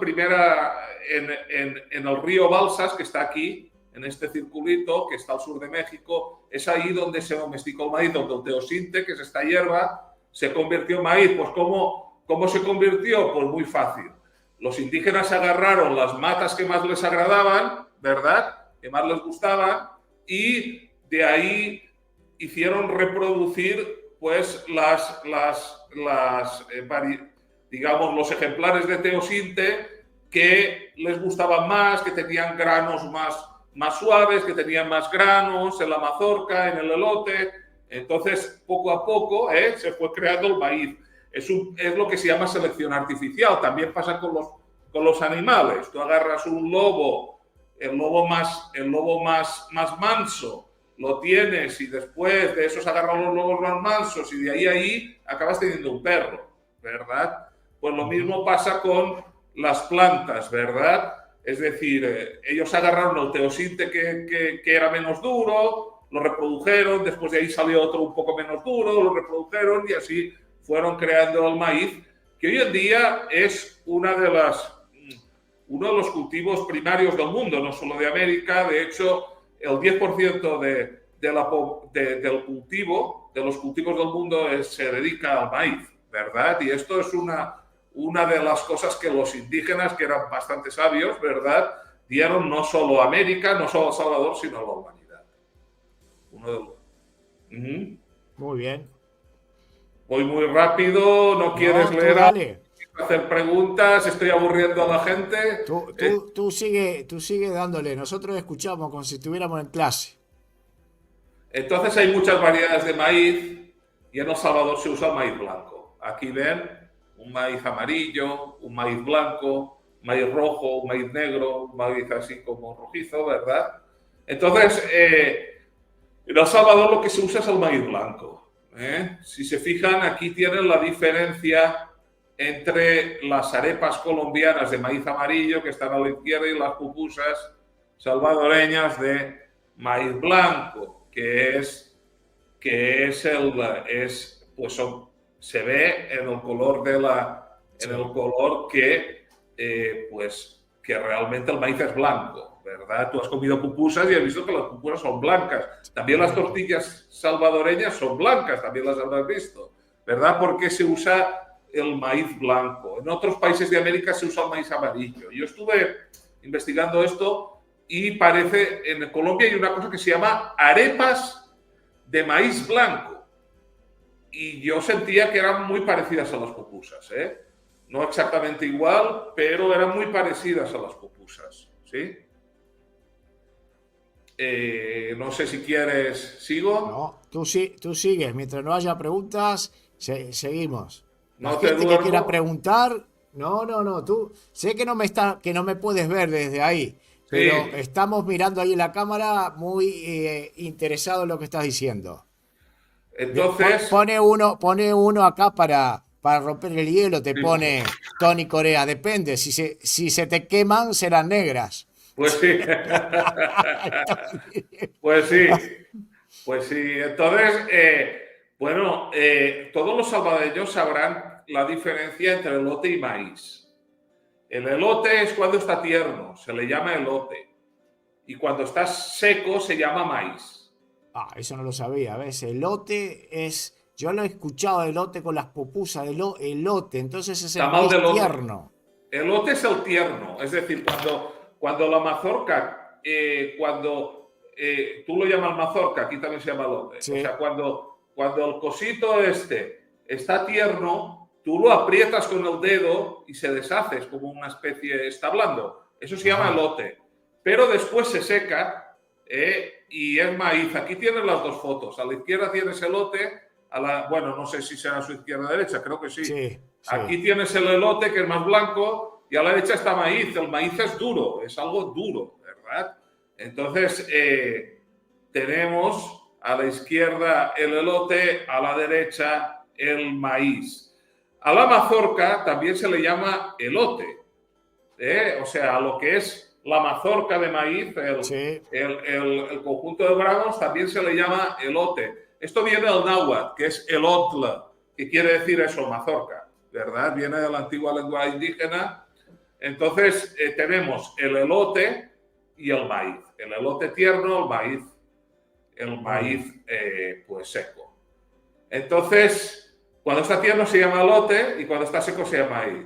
A: en el río Balsas, que está aquí, en este circulito, que está al sur de México. Es ahí donde se domesticó el maíz, donde el teosinte, que es esta hierba, se convirtió en maíz. Pues ¿cómo se convirtió? Pues muy fácil. los indígenas agarraron las matas que más les agradaban, ¿verdad? Que más les gustaban, y de ahí hicieron reproducir pues digamos, los ejemplares de teosinte que les gustaban más, que tenían granos más suaves, que tenían más granos en la mazorca, en el elote. Entonces, poco a poco se fue creando el maíz. Es lo que se llama selección artificial. También pasa con los animales. Tú agarras un lobo, el lobo más manso, lo tienes y después de esos agarras los lobos más mansos y de ahí acabas teniendo un perro, ¿verdad? Pues lo mismo pasa con las plantas, ¿verdad? Es decir, ellos agarraron el teosinte que era menos duro, lo reprodujeron, después de ahí salió otro un poco menos duro, lo reprodujeron y así fueron creando el maíz, que hoy en día es uno de los cultivos primarios del mundo, no solo de América. De hecho, el 10% del cultivo, de los cultivos del mundo se dedica al maíz, ¿verdad? Y esto es una de las cosas que los indígenas, que eran bastante sabios, ¿verdad?, dieron no solo a América, no solo a El Salvador, sino a la humanidad.
B: Muy bien.
A: Voy muy rápido, ¿no quieres leer algo?
B: Dale.
A: Hacer preguntas, estoy aburriendo a la gente.
B: Tú sigue dándole, nosotros escuchamos como si estuviéramos en clase.
A: Entonces hay muchas variedades de maíz y en El Salvador se usa el maíz blanco. Aquí ven un maíz amarillo, un maíz blanco, maíz rojo, un maíz negro, un maíz así como rojizo, ¿verdad? Entonces, en El Salvador lo que se usa es el maíz blanco. Si se fijan, aquí tienen la diferencia entre las arepas colombianas de maíz amarillo, que están a la izquierda, y las pupusas salvadoreñas de maíz blanco, se ve en el color en el color que realmente el maíz es blanco, ¿verdad? Tú has comido pupusas y has visto que las pupusas son blancas. También las tortillas salvadoreñas son blancas, también las habrás visto, ¿verdad? Porque se usa el maíz blanco. En otros países de América se usa el maíz amarillo. Yo estuve investigando esto y parece, en Colombia hay una cosa que se llama arepas de maíz blanco. Y yo sentía que eran muy parecidas a las pupusas, ¿eh? No exactamente igual, pero eran muy parecidas a las pupusas, ¿sí? No sé si quieres, ¿sigo?
B: No, tú sigues. Mientras no haya preguntas, seguimos. La
A: No te
B: gente que
A: duermo.
B: quiera preguntar, no, tú sé que no me puedes ver desde ahí, pero
A: Sí.
B: estamos mirando ahí en la cámara muy interesado en lo que estás diciendo.
A: Entonces,
B: Pone uno acá para romper el hielo, te
A: sí,
B: pone Tony Corea, depende, si se te queman serán negras.
A: pues sí. Pues sí. Pues sí. Entonces, bueno, todos los salvadoreños sabrán la diferencia entre elote y maíz. El elote es cuando está tierno, se le llama elote. Y cuando está seco se llama maíz.
B: Ah, eso no lo sabía, ¿ves? Elote es. Yo lo he escuchado, elote con las pupusas, elote, entonces es el
A: Tamal de
B: maíz
A: elote.
B: tierno.
A: Elote es el tierno, es decir, cuando la mazorca, tú lo llamas mazorca, aquí también se llama elote.
B: Sí.
A: O sea, cuando el cosito está tierno, tú lo aprietas con el dedo y se deshace, es como una especie, está blando. Eso se llama elote. Pero después se seca y es maíz. Aquí tienes las dos fotos. A la izquierda tienes elote, bueno, no sé si será a su izquierda o derecha, creo que sí.
B: Sí.
A: Aquí tienes el elote, que es más blanco, y a la derecha está maíz. El maíz es duro, es algo duro, ¿verdad? Entonces, tenemos a la izquierda el elote, a la derecha el maíz. A la mazorca también se le llama elote, o sea, a lo que es la mazorca de maíz, el conjunto de granos, también se le llama elote. Esto viene del náhuatl, que es elotla, que quiere decir eso, mazorca, ¿verdad? Viene de la antigua lengua indígena. Entonces, tenemos el elote y el maíz. El elote tierno, el maíz pues seco. Entonces, cuando está tierno se llama elote y cuando está seco se llama maíz.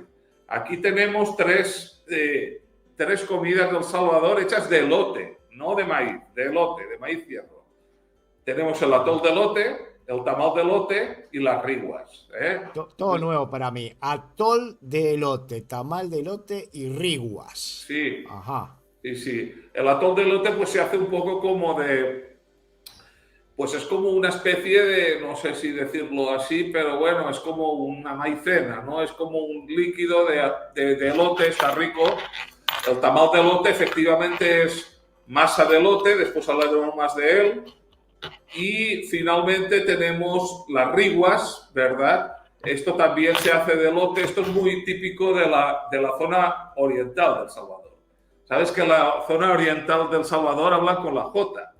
A: Aquí tenemos tres comidas del Salvador hechas de elote, no de maíz, de elote, de maíz tierno. Tenemos el atol de elote, el tamal de elote y las riguas.
B: Todo nuevo para mí. Atol de elote, tamal de elote y riguas.
A: Sí,
B: Ajá.
A: sí. El atol de elote pues se hace un poco como pues es como una especie de, no sé si decirlo así, pero bueno, es como una maicena, ¿no? Es como un líquido de elote, está rico. El tamal de elote efectivamente es masa de elote, después hablaremos más de él. Y finalmente tenemos las riguas, ¿verdad? Esto también se hace de elote, esto es muy típico de la zona oriental del Salvador. ¿Sabes que la zona oriental del Salvador hablan con la J?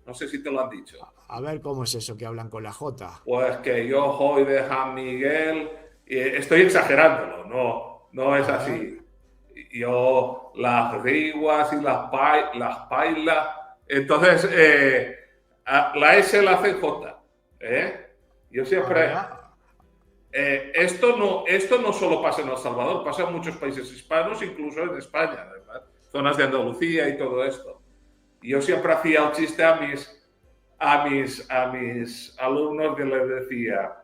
A: No sé si te lo han dicho.
B: A ver cómo es eso que hablan con la J.
A: Pues que yo soy de San Miguel, estoy exagerándolo, no es
B: A ver.
A: así. Yo, las riguas y las pailas, entonces la S la hace J. Yo siempre... esto no solo pasa en El Salvador, pasa en muchos países hispanos, incluso en España, ¿verdad? Zonas de Andalucía y todo esto. Y yo siempre hacía el chiste a mis alumnos que les decía,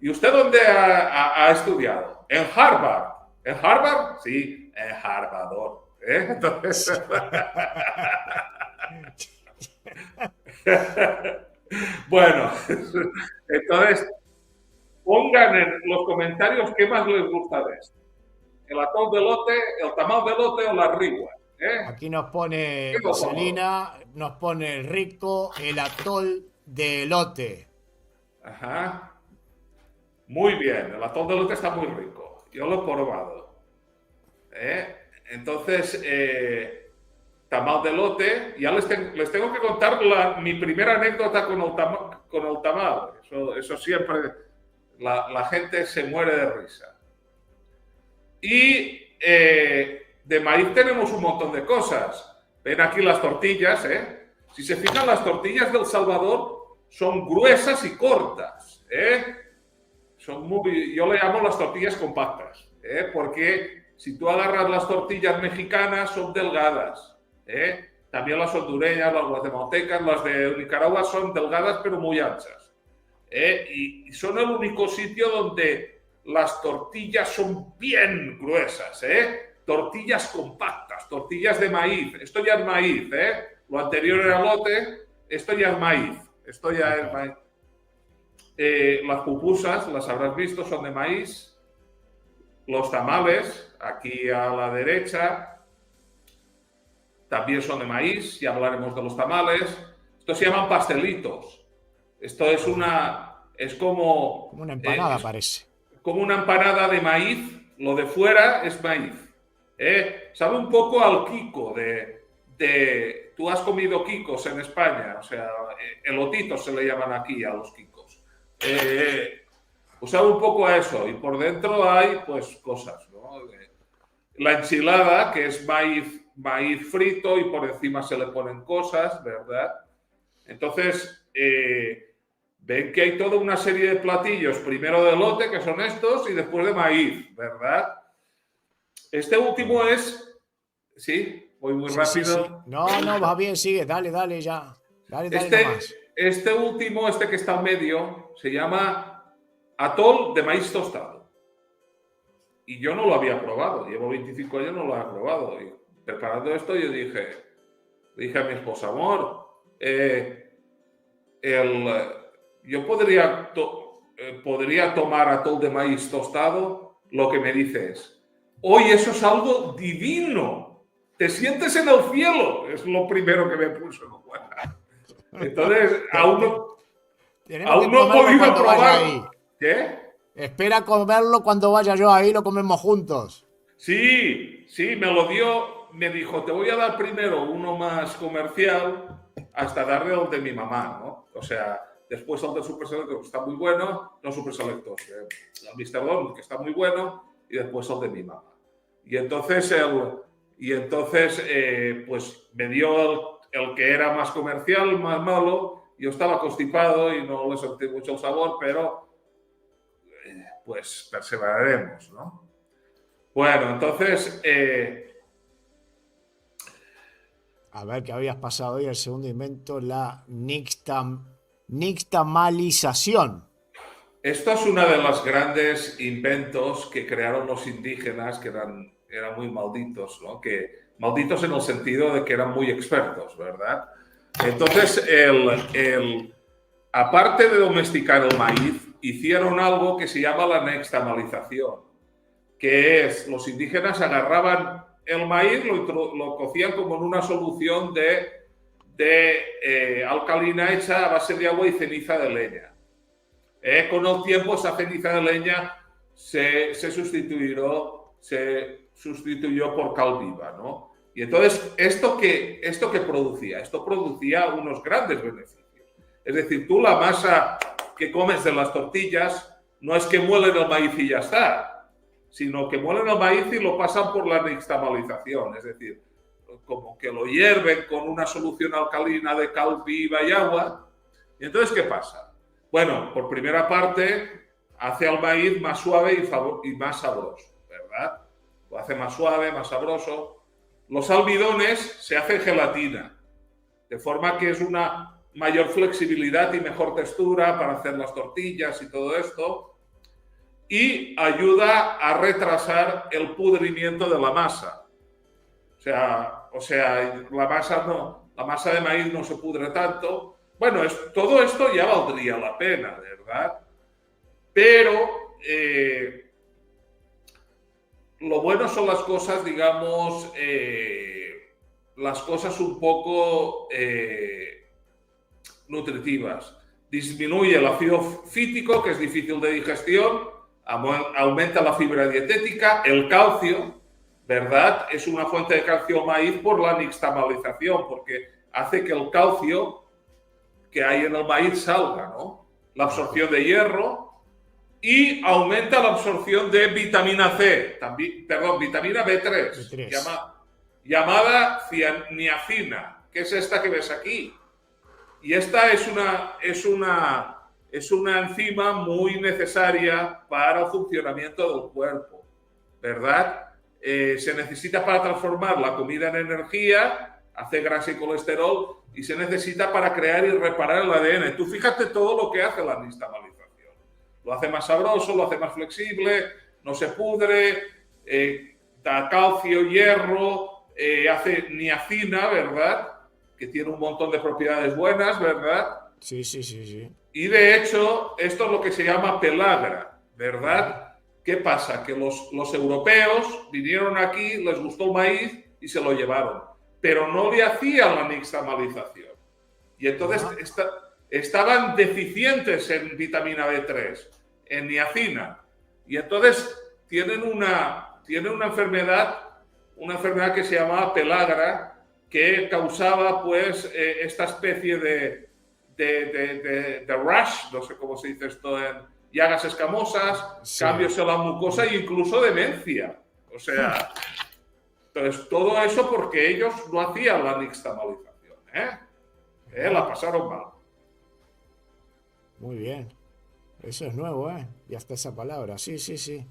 A: ¿y usted dónde ha estudiado? En Harvard. ¿En Harvard? Sí, en Harvard. Entonces... Bueno, entonces pongan en los comentarios qué más les gusta de esto. El atol de elote, el tamal de elote o la rigua.
B: Aquí nos pone
A: ¿Qué lo pongo?
B: Celina, nos pone rico el atol de elote.
A: Ajá. Muy bien, el atol de elote está muy rico. Yo lo he probado. Entonces, tamal de elote, ya les tengo que contar mi primera anécdota con el tamal. Eso siempre, la gente se muere de risa. Y de maíz tenemos un montón de cosas. Ven aquí las tortillas, Si se fijan, las tortillas del Salvador son gruesas y cortas, yo le llamo las tortillas compactas, porque si tú agarras las tortillas mexicanas son delgadas, también las hondureñas, las guatemaltecas, las de Nicaragua son delgadas pero muy anchas, y son el único sitio donde las tortillas son bien gruesas, tortillas compactas, tortillas de maíz, esto ya es maíz, lo anterior era lote, esto ya es maíz, es maíz. Las pupusas, las habrás visto, son de maíz. Los tamales, aquí a la derecha, también son de maíz, ya hablaremos de los tamales. Estos se llaman pastelitos. Esto es como
B: una empanada parece.
A: Como una empanada de maíz, lo de fuera es maíz. Sabe un poco al quico tú has comido quicos en España, o sea, elotitos se le llaman aquí a los quicos. Pues sabe un poco a eso, y por dentro hay pues cosas, ¿no? La enchilada, que es maíz frito y por encima se le ponen cosas, ¿verdad? Entonces, ven que hay toda una serie de platillos, primero de elote, que son estos, y después de maíz, ¿verdad? Este último es... ¿Sí? Voy muy rápido.
B: Sí. No, va bien, sigue, dale ya. Dale nomás.
A: Este último, que está en medio, se llama atol de maíz tostado. Y yo no lo había probado, llevo 25 años no lo había probado. Y preparando esto yo dije a mi esposa, amor, yo podría tomar atol de maíz tostado. Lo que me dice es, hoy eso es algo divino, te sientes en el cielo, es lo primero que me puso. Entonces, aún no he podido probar. ¿Qué?
B: Espera comerlo cuando vaya yo ahí, lo comemos juntos.
A: Sí, me lo dio, me dijo, te voy a dar primero uno más comercial hasta darle el de mi mamá, ¿no? O sea, después el de Super Selectos, que está muy bueno, no Super Selectos, el Mr. Donut, que está muy bueno, y después el de mi mamá. Y entonces, pues me dio el que era más comercial, más malo. Yo estaba constipado y no le sentí mucho el sabor, pero pues perseveraremos, ¿no? Bueno, entonces,
B: A ver, ¿qué habías pasado hoy? El segundo invento, la nixtamalización.
A: esto es uno de los grandes inventos que crearon los indígenas, que eran muy malditos, ¿no? Que, malditos en el sentido de que eran muy expertos, ¿verdad? Entonces, aparte de domesticar el maíz, hicieron algo que se llama la nixtamalización, que es, los indígenas agarraban el maíz, lo cocían como en una solución de alcalina hecha a base de agua y ceniza de leña. Con el tiempo esa ceniza de leña se sustituyó por cal viva, ¿no? Y entonces, ¿esto qué producía? Esto producía unos grandes beneficios. Es decir, tú la masa que comes de las tortillas no es que muelen el maíz y ya está, sino que muelen el maíz y lo pasan por la nixtamalización, es decir, como que lo hierven con una solución alcalina de cal viva y agua. Y entonces, ¿qué pasa? Bueno, por primera parte, hace al maíz más suave y más sabroso, ¿verdad? Lo hace más suave, más sabroso. Los almidones se hacen gelatina, de forma que es una mayor flexibilidad y mejor textura para hacer las tortillas y todo esto. Y ayuda a retrasar el pudrimiento de la masa. O sea, la masa de maíz no se pudre tanto. Bueno, todo esto ya valdría la pena, ¿verdad? Pero lo bueno son las cosas, digamos, las cosas un poco nutritivas. Disminuye el ácido fítico, que es difícil de digestión, aumenta la fibra dietética, el calcio, ¿verdad? Es una fuente de calcio maíz por la nixtamalización, porque hace que el calcio que hay en el maíz salga, ¿no? La absorción de hierro y aumenta la absorción de vitamina C, también, perdón, vitamina B3. Llamada niacina, que es esta que ves aquí. Y esta es una enzima muy necesaria para el funcionamiento del cuerpo, ¿verdad? Se necesita para transformar la comida en energía, hace grasa y colesterol, y se necesita para crear y reparar el ADN. Tú fíjate todo lo que hace la nixtamalización. Lo hace más sabroso, lo hace más flexible, no se pudre, da calcio, hierro, hace niacina, ¿verdad? Que tiene un montón de propiedades buenas, ¿verdad?
B: Sí, sí, sí, sí.
A: Y de hecho, esto es lo que se llama pelagra, ¿verdad? ¿Qué pasa? Que los europeos vinieron aquí, les gustó el maíz y se lo llevaron, pero no le hacían la nixtamalización. Y entonces estaban deficientes en vitamina B3, en niacina. Y entonces tienen una enfermedad que se llama pelagra, que causaba pues esta especie de rash, no sé cómo se dice esto, en llagas escamosas, sí, cambios en la mucosa e incluso demencia. O sea, entonces todo eso porque ellos no hacían la nixtamalización, la pasaron mal.
B: Muy bien. Eso es nuevo, y hasta esa palabra, sí, sí, sí.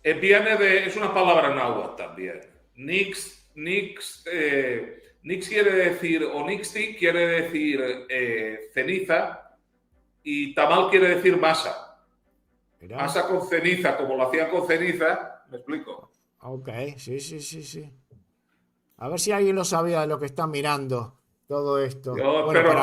A: Es una palabra náhuatl también. Nix quiere decir, o nixti quiere decir ceniza, y tamal quiere decir masa. ¿Mirá? Masa con ceniza, como lo hacían con ceniza, ¿me explico?
B: Ok, sí, sí, sí, sí. A ver si alguien lo sabía de lo que está mirando todo esto.
A: Yo espero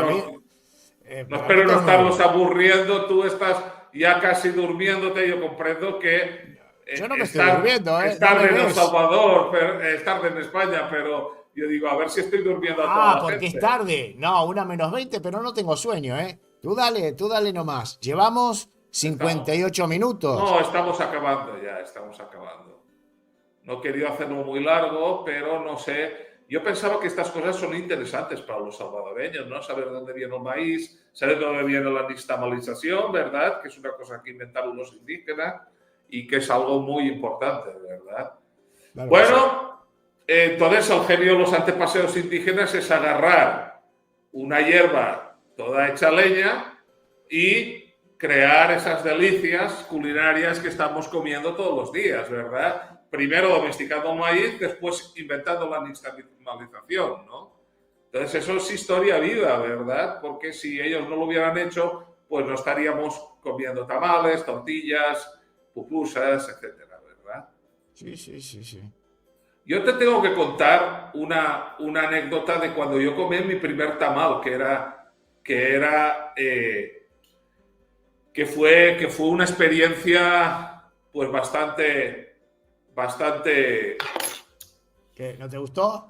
A: no estarlos aburriendo, tú estás ya casi durmiéndote, yo comprendo que
B: yo no me estoy durmiendo,
A: es tarde en El Salvador, es tarde en España, pero yo digo, a ver si estoy durmiendo a toda la
B: porque
A: gente.
B: Es tarde. No, 1:20, pero no tengo sueño, Tú dale nomás. Llevamos 58 minutos.
A: No, estamos acabando ya, estamos acabando. No quería hacerlo muy largo, pero no sé. Yo pensaba que estas cosas son interesantes para los salvadoreños, ¿no? Saber dónde viene el maíz, saber dónde viene la nixtamalización, ¿verdad? Que es una cosa que inventaron los indígenas y que es algo muy importante, ¿verdad? Claro, bueno, entonces el genio de los antepasados indígenas es agarrar una hierba toda hecha leña y crear esas delicias culinarias que estamos comiendo todos los días, ¿verdad? primero domesticando el maíz, después inventando la nixtamalización, ¿no? Entonces eso es historia viva, ¿verdad? Porque si ellos no lo hubieran hecho, pues no estaríamos comiendo tamales, tortillas, pupusas, etcétera, ¿verdad?
B: Sí, sí, sí, sí.
A: Yo te tengo que contar una anécdota de cuando yo comí mi primer tamal, que fue una experiencia pues bastante,
B: ¿Qué? ¿No te gustó?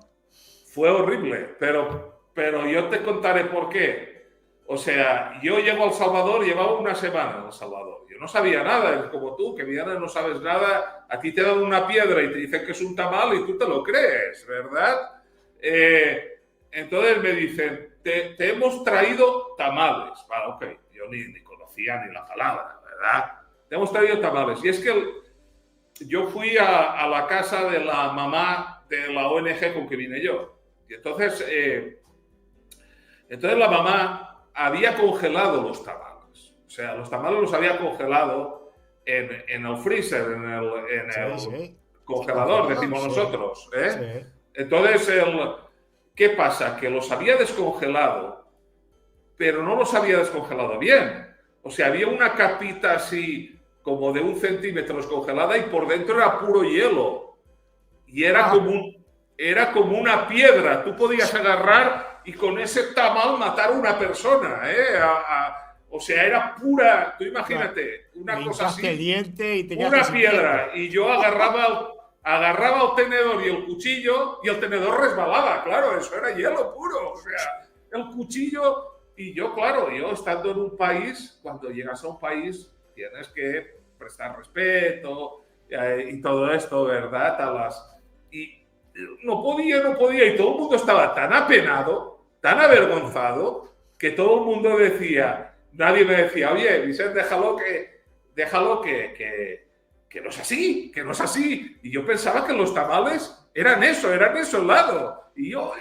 A: fue horrible, pero yo te contaré por qué. O sea, yo llego a El Salvador, llevaba una semana en El Salvador. Yo no sabía nada, como tú, que vienes no sabes nada, a ti te dan una piedra y te dicen que es un tamal y tú te lo crees, ¿verdad? Entonces me dicen, te hemos traído tamales. Vale, ok, yo ni conocía ni la palabra, ¿verdad? Te hemos traído tamales. Y es que yo fui a la casa de la mamá de la ONG con que vine yo. Y entonces la mamá había congelado los tamales. O sea, los tamales los había congelado en el freezer, en el
B: Sí.
A: congelador, decimos
B: Sí.
A: nosotros.
B: Sí.
A: Entonces, ¿qué pasa? Que los había descongelado, pero no los había descongelado bien. O sea, había una capita así como de 1 centímetro descongelada y por dentro era puro hielo. Y era como una piedra. Tú podías agarrar y con ese tamal matar a una persona. O sea, era pura. Tú imagínate, una cosa así.
B: El diente y te
A: Una piedra. Y yo agarraba el tenedor y el cuchillo y el tenedor resbalaba. Claro, eso era hielo puro. O sea, el cuchillo. Y yo, claro, yo estando en un país, cuando llegas a un país, tienes que prestar respeto y todo esto, ¿verdad? Y no podía, y todo el mundo estaba tan apenado, tan avergonzado, que todo el mundo decía, nadie me decía, oye, Vicente, déjalo que no es así, que no es así. Y yo pensaba que los tamales eran eso helado. Y yo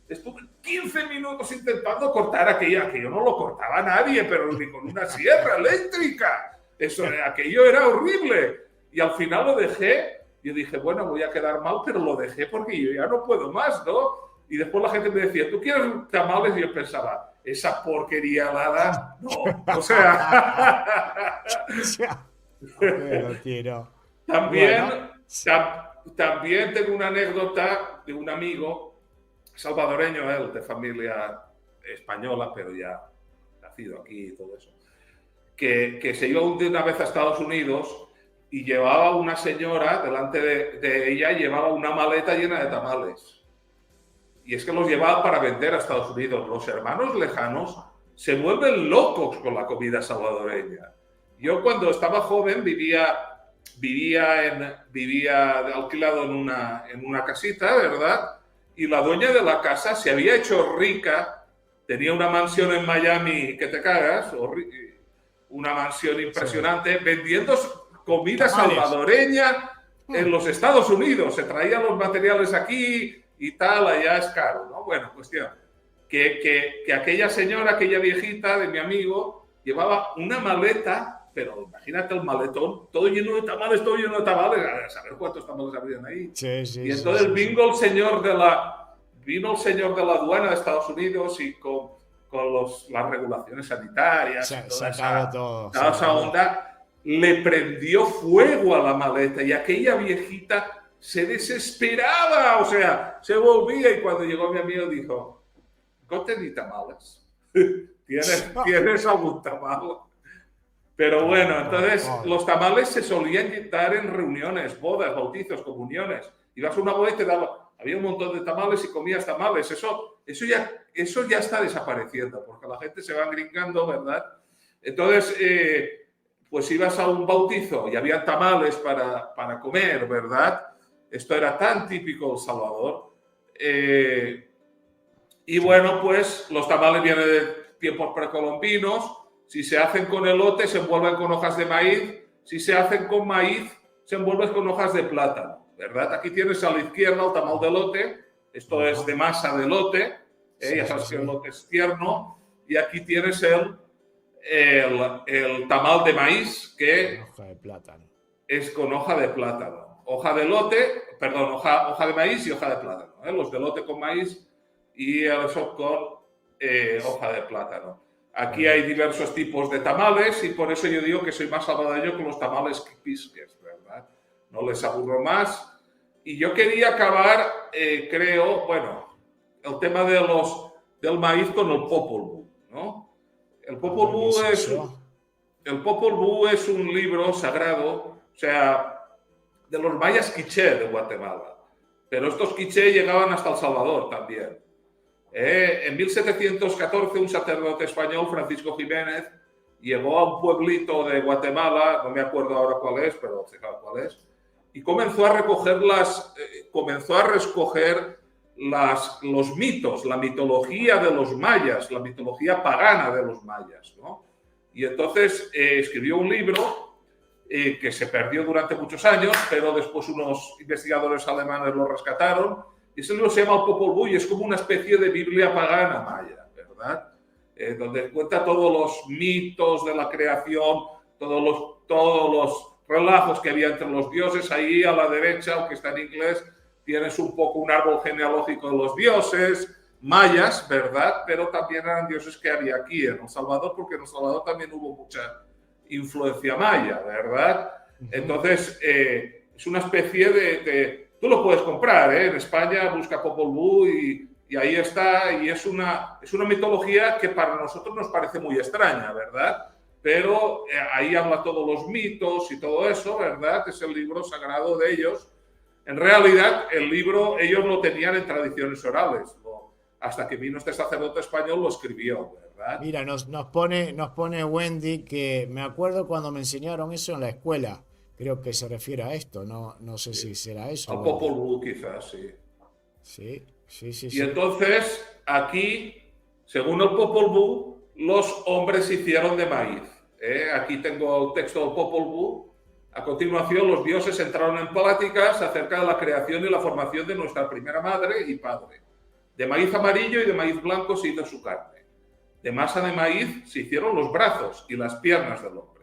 A: estuve 15 minutos intentando cortar aquello no lo cortaba nadie, pero ni con una sierra eléctrica. Aquello era horrible. Y al final lo dejé. Yo dije, bueno, voy a quedar mal, pero lo dejé porque yo ya no puedo más, ¿no? Y después la gente me decía, ¿tú quieres tamales? Y yo pensaba, esa porquería helada, no. O sea...
B: Bueno, tío.
A: También,
B: Bueno.
A: también tengo una anécdota de un amigo salvadoreño, él, de familia española, pero ya nacido aquí y todo eso, que se iba de una vez a Estados Unidos y llevaba una señora, delante de ella, llevaba una maleta llena de tamales. Y es que los llevaba para vender a Estados Unidos. Los hermanos lejanos se vuelven locos con la comida salvadoreña. Yo cuando estaba joven vivía alquilado en una casita, ¿verdad? Y la dueña de la casa se había hecho rica, tenía una mansión en Miami que te cagas, una mansión impresionante, vendiendo comida salvadoreña en los Estados Unidos. Se traían los materiales aquí y tal, allá es caro, ¿no? Bueno, cuestión. Que aquella señora, aquella viejita de mi amigo, llevaba una maleta, pero imagínate el maletón, todo lleno de tamales, a saber cuántos tamales habrían ahí. Y entonces vino el señor de la aduana de Estados Unidos y con las regulaciones sanitarias y toda esa onda, le prendió fuego a la maleta y aquella viejita se desesperaba, o sea, se volvía y cuando llegó mi amigo dijo, ¿no tenéis tamales? ¿Tienes algún tamal? Pero bueno, entonces los tamales se solían dar en reuniones, bodas, bautizos, comuniones. Ibas a una boda y te daba, había un montón de tamales y comías tamales. Eso ya está desapareciendo, porque la gente se va gringando, ¿verdad? Entonces, pues ibas a un bautizo y había tamales para comer, ¿verdad? Esto era tan típico de El Salvador. Y bueno, pues los tamales vienen de tiempos precolombinos. Si se hacen con elote, se envuelven con hojas de maíz. Si se hacen con maíz, se envuelven con hojas de plátano, ¿verdad? Aquí tienes a la izquierda el tamal de elote. Esto es de masa de elote. Ya sabes que el elote es tierno. Y aquí tienes el tamal de maíz, que
B: hoja de plátano.
A: es con hoja de plátano. hoja de lote, perdón, hoja de maíz y hoja de plátano. Los de lote con maíz y el ESOP con hoja de plátano. Aquí hay diversos tipos de tamales y por eso yo digo que soy más salvadoreño con los tamales que pisques, ¿verdad? No les aburro más. Y yo quería acabar, creo, bueno, el tema del maíz con el Popol Vuh, ¿no? El Popol Vuh el Popol Vuh es un libro sagrado, o sea, de los mayas quiché de Guatemala. Pero estos quiché llegaban hasta El Salvador también. En 1714, un sacerdote español, Francisco Jiménez, llegó a un pueblito de Guatemala, no me acuerdo ahora cuál es, pero sé cuál es, y comenzó a recoger los mitos, la mitología de los mayas, la mitología pagana de los mayas, ¿no? Y entonces escribió un libro que se perdió durante muchos años, pero después unos investigadores alemanes lo rescataron. Y ese libro se llama El Popol Vuh y es como una especie de Biblia pagana maya, ¿verdad? Donde cuenta todos los mitos de la creación, todos los relajos que había entre los dioses. Ahí a la derecha, aunque está en inglés, tienes un poco un árbol genealógico de los dioses mayas, ¿verdad? Pero también eran dioses que había aquí en El Salvador, porque en El Salvador también hubo mucha influencia maya, ¿verdad? Entonces, es una especie de tú lo puedes comprar, ¿eh? En España busca Popol Vuh y ahí está, y es una mitología que para nosotros nos parece muy extraña, ¿verdad? Pero ahí habla todos los mitos y todo eso, ¿verdad? Es el libro sagrado de ellos. En realidad, el libro ellos lo tenían en tradiciones orales, hasta que vino este sacerdote español lo escribió, ¿verdad?
B: Mira, nos pone Wendy que me acuerdo cuando me enseñaron eso en la escuela. Creo que se refiere a esto, no sé si será eso.
A: Al Popol Vuh, quizás, sí.
B: Sí.
A: Y entonces, aquí, según el Popol Vuh, los hombres se hicieron de maíz. Aquí tengo el texto del Popol Vuh. A continuación, los dioses entraron en pláticas acerca de la creación y la formación de nuestra primera madre y padre. De maíz amarillo y de maíz blanco se hizo su carne. De masa de maíz se hicieron los brazos y las piernas del hombre.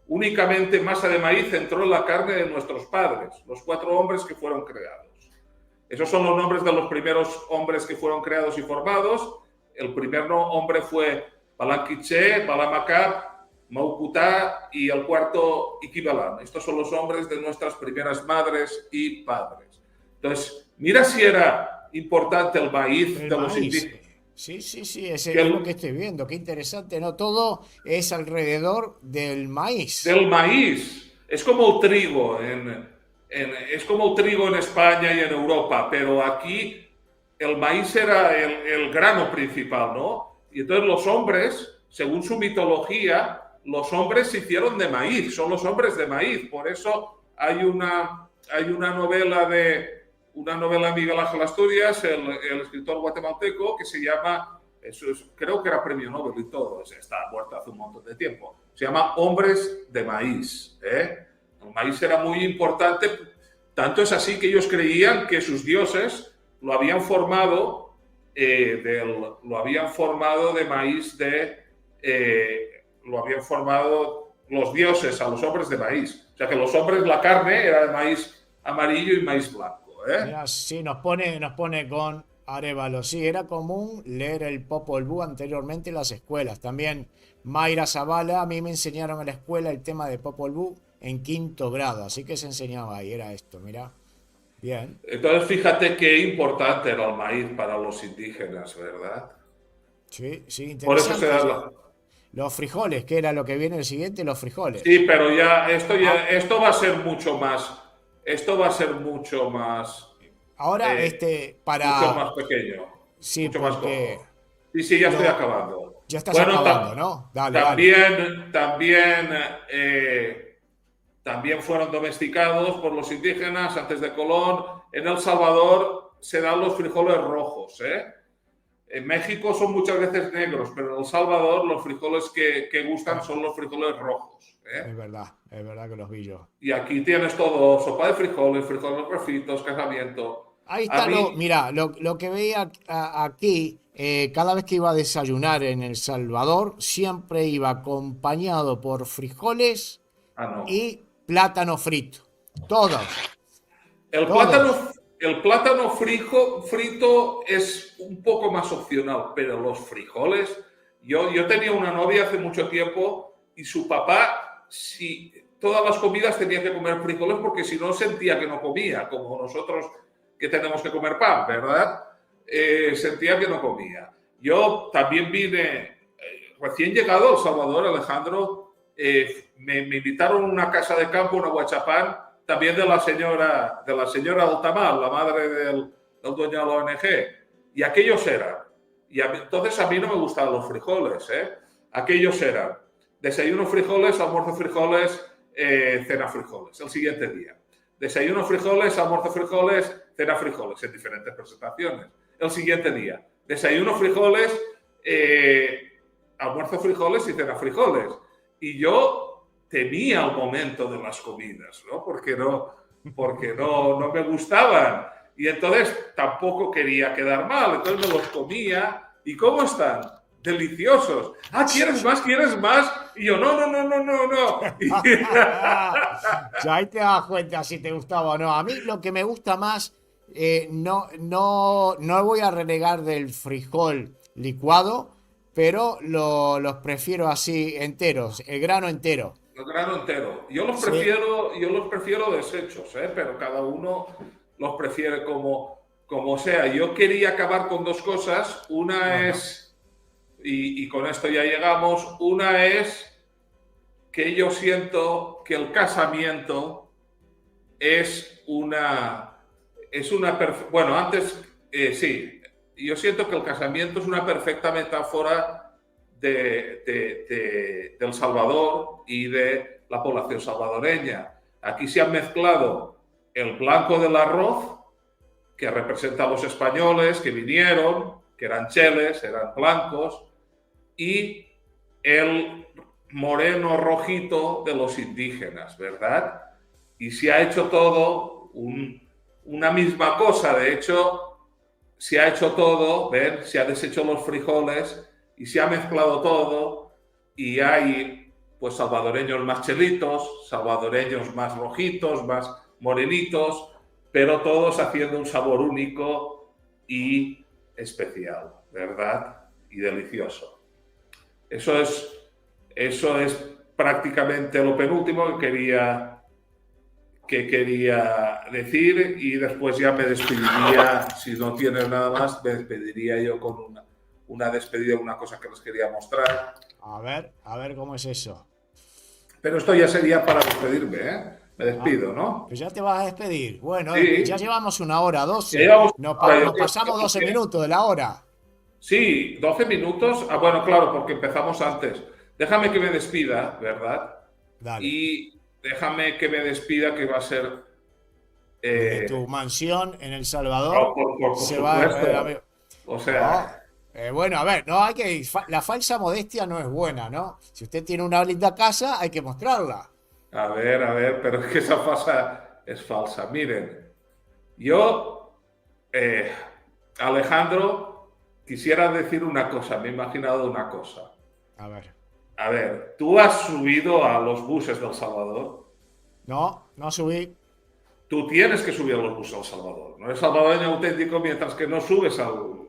A: Únicamente masa de maíz entró en la carne de nuestros padres, los 4 hombres que fueron creados. Esos son los nombres de los primeros hombres que fueron creados y formados. El primer hombre fue Balanquiché, Balamacap, Maucutá y el cuarto Iquibalán. Estos son los hombres de nuestras primeras madres y padres. Entonces, mira si era importante el maíz de los indígenas.
B: Sí, ese es lo que estoy viendo, qué interesante, ¿no? Todo es alrededor del maíz.
A: Del maíz. Es como el trigo es como el trigo en España y en Europa, pero aquí el maíz era el grano principal, ¿no? Y entonces los hombres, según su mitología, los hombres se hicieron de maíz, son los hombres de maíz. Por eso hay una novela de Miguel Ángel Asturias, el escritor guatemalteco, que se llama, creo que era premio Nobel y todo, está muerto hace un montón de tiempo, se llama Hombres de Maíz. El maíz era muy importante, tanto es así que ellos creían que sus dioses lo habían formado de maíz lo habían formado los dioses a los hombres de maíz. O sea que los hombres, la carne era de maíz amarillo y maíz blanco.
B: Mira, sí, nos pone con Arevalo. Sí, era común leer el Popol Vuh anteriormente en las escuelas. También Mayra Zavala, a mí me enseñaron en la escuela el tema de Popol Vuh en 5º grado, así que se enseñaba ahí, era esto, mira. Bien.
A: Entonces, fíjate qué importante era el maíz para los indígenas, ¿verdad?
B: Sí, interesante.
A: Por eso se da
B: los frijoles, que era lo que viene el siguiente, los frijoles.
A: Sí, pero esto va a ser mucho más. Esto va a ser mucho más.
B: Ahora,
A: mucho más pequeño.
B: Sí,
A: mucho más cómodo. Sí, ya estoy acabando.
B: Ya estás acabando, ¿no? Dale,
A: también fueron domesticados por los indígenas antes de Colón. En El Salvador se dan los frijoles rojos, En México son muchas veces negros, pero en El Salvador los frijoles que gustan son los frijoles rojos.
B: Es verdad que los vi yo.
A: Y aquí tienes todo, sopa de frijoles refritos, casamiento.
B: Ahí está, mira, lo que veía aquí, cada vez que iba a desayunar en El Salvador, siempre iba acompañado por frijoles y plátano frito. Todos.
A: El plátano,
B: Todos.
A: el plátano frito es un poco más opcional, pero los frijoles. Yo tenía una novia hace mucho tiempo y su papá, si todas las comidas tenía que comer frijoles porque si no sentía que no comía, como nosotros que tenemos que comer pan, ¿verdad? Sentía que no comía. Yo también vine, recién llegado a El Salvador, Alejandro, me invitaron a una casa de campo, una Huachapán, también de la señora Altamar, la madre del dueño de la ONG. Y aquellos eran. Entonces a mí no me gustaban los frijoles. Aquellos eran desayuno frijoles, almuerzo frijoles, cena frijoles. El siguiente día. Desayuno frijoles, almuerzo frijoles, cena frijoles, en diferentes presentaciones. El siguiente día. Desayuno frijoles, almuerzo frijoles y cena frijoles. Y yo temía el momento de las comidas, ¿no? Porque no me gustaban. Y entonces tampoco quería quedar mal. Entonces me los comía. ¿Y cómo están? Deliciosos. Ah, ¿quieres más? ¿Quieres más? Y yo, no.
B: Ya ahí te das cuenta si te gustaba o no. A mí lo que me gusta más, no voy a renegar del frijol licuado, pero los prefiero así enteros, el grano entero.
A: El grano entero.
B: Sí,
A: Yo los prefiero deshechos, pero cada uno los prefiere como sea. Yo quería acabar con dos cosas. Una
B: ajá.
A: es, y con esto ya llegamos, una es que yo siento que el casamiento es bueno, antes, sí, yo siento que el casamiento es una perfecta metáfora del Salvador y de la población salvadoreña. Aquí se han mezclado el blanco del arroz, que representa a los españoles que vinieron, que eran cheles, eran blancos, y el moreno rojito de los indígenas, ¿verdad? Y se ha hecho todo una misma cosa. De hecho, se ha hecho todo, ¿ven? Se ha deshecho los frijoles y se ha mezclado todo y hay pues salvadoreños más chelitos, salvadoreños más rojitos, más morenitos, pero todos haciendo un sabor único y especial, ¿verdad? Y delicioso. Eso es, eso es prácticamente lo penúltimo que quería decir y después ya me despediría, si no tienes nada más, me despediría yo con una despedida, una cosa que les quería mostrar.
B: A ver cómo es eso.
A: Pero esto ya sería para despedirme, ¿eh? Me
B: Ah,
A: despido, ¿no?
B: pues ya te vas a despedir. Bueno, ya
A: Sí,
B: llevamos una hora,
A: ya
B: 12.
A: llevamos ahora,
B: Nos pasamos 12 minutos de la hora.
A: Sí, 12 minutos. Ah, bueno, claro, porque empezamos antes. Déjame que me despida, ¿verdad?
B: Dale.
A: Y déjame que me despida, que va a ser
B: Desde
A: eh,
B: tu mansión en El
A: oh,
B: Salvador
A: por
B: se va.
A: supuesto. O
B: No,
A: sea,
B: bueno, a ver, no hay que. La falsa modestia no es buena, ¿no? Si usted tiene una linda casa, hay que mostrarla.
A: a ver, pero es que esa falsa es falsa. Miren, yo, eh, Alejandro, quisiera decir una cosa, me he imaginado una cosa.
B: A ver.
A: A ver, tú has subido a los buses del Salvador.
B: No, no subí.
A: Tú tienes que subir a los buses del Salvador. No eres salvadoreño auténtico mientras que no subes a los